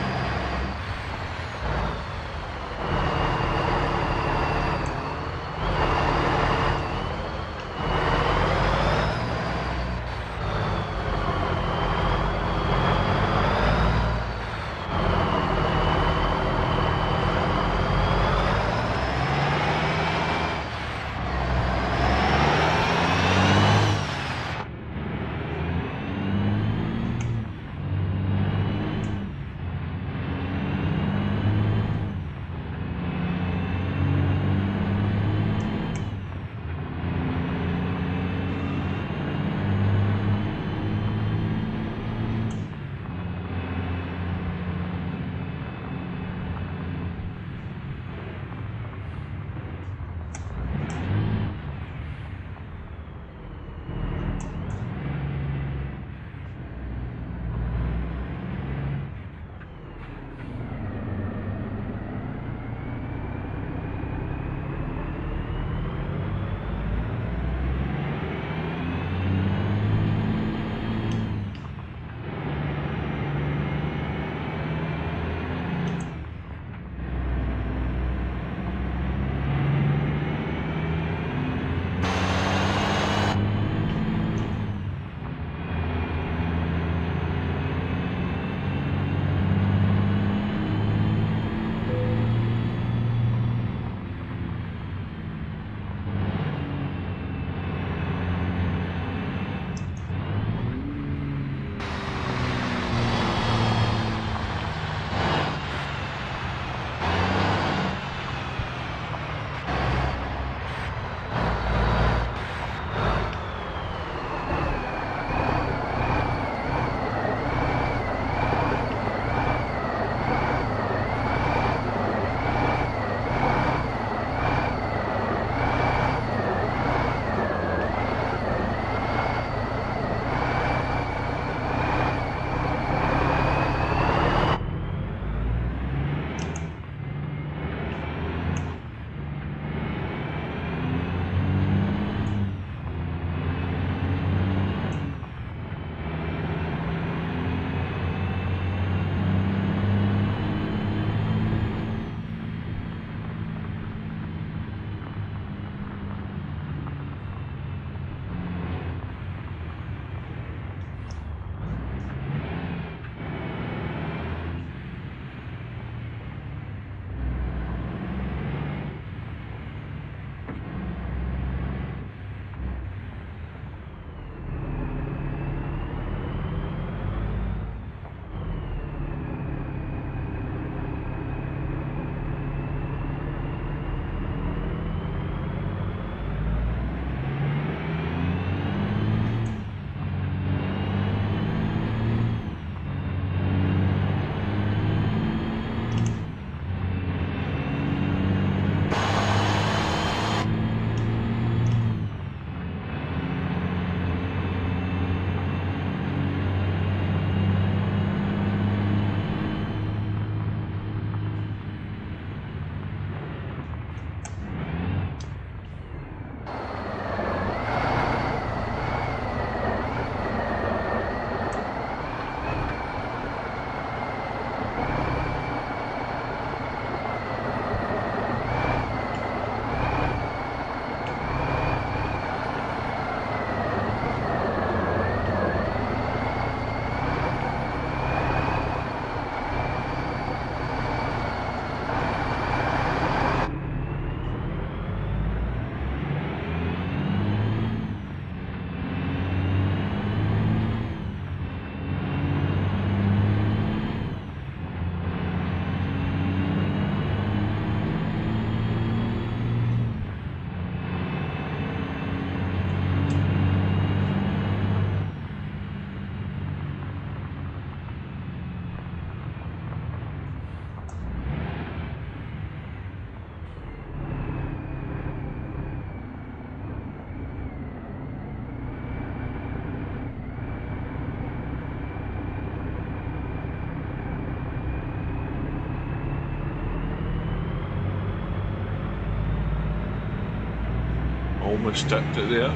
Almost tipped it there.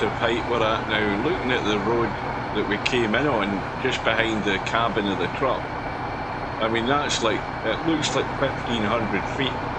Height we're at now, looking at the road that we came in on just behind the cabin of the truck. I mean, that's like, it looks like 1,500 feet.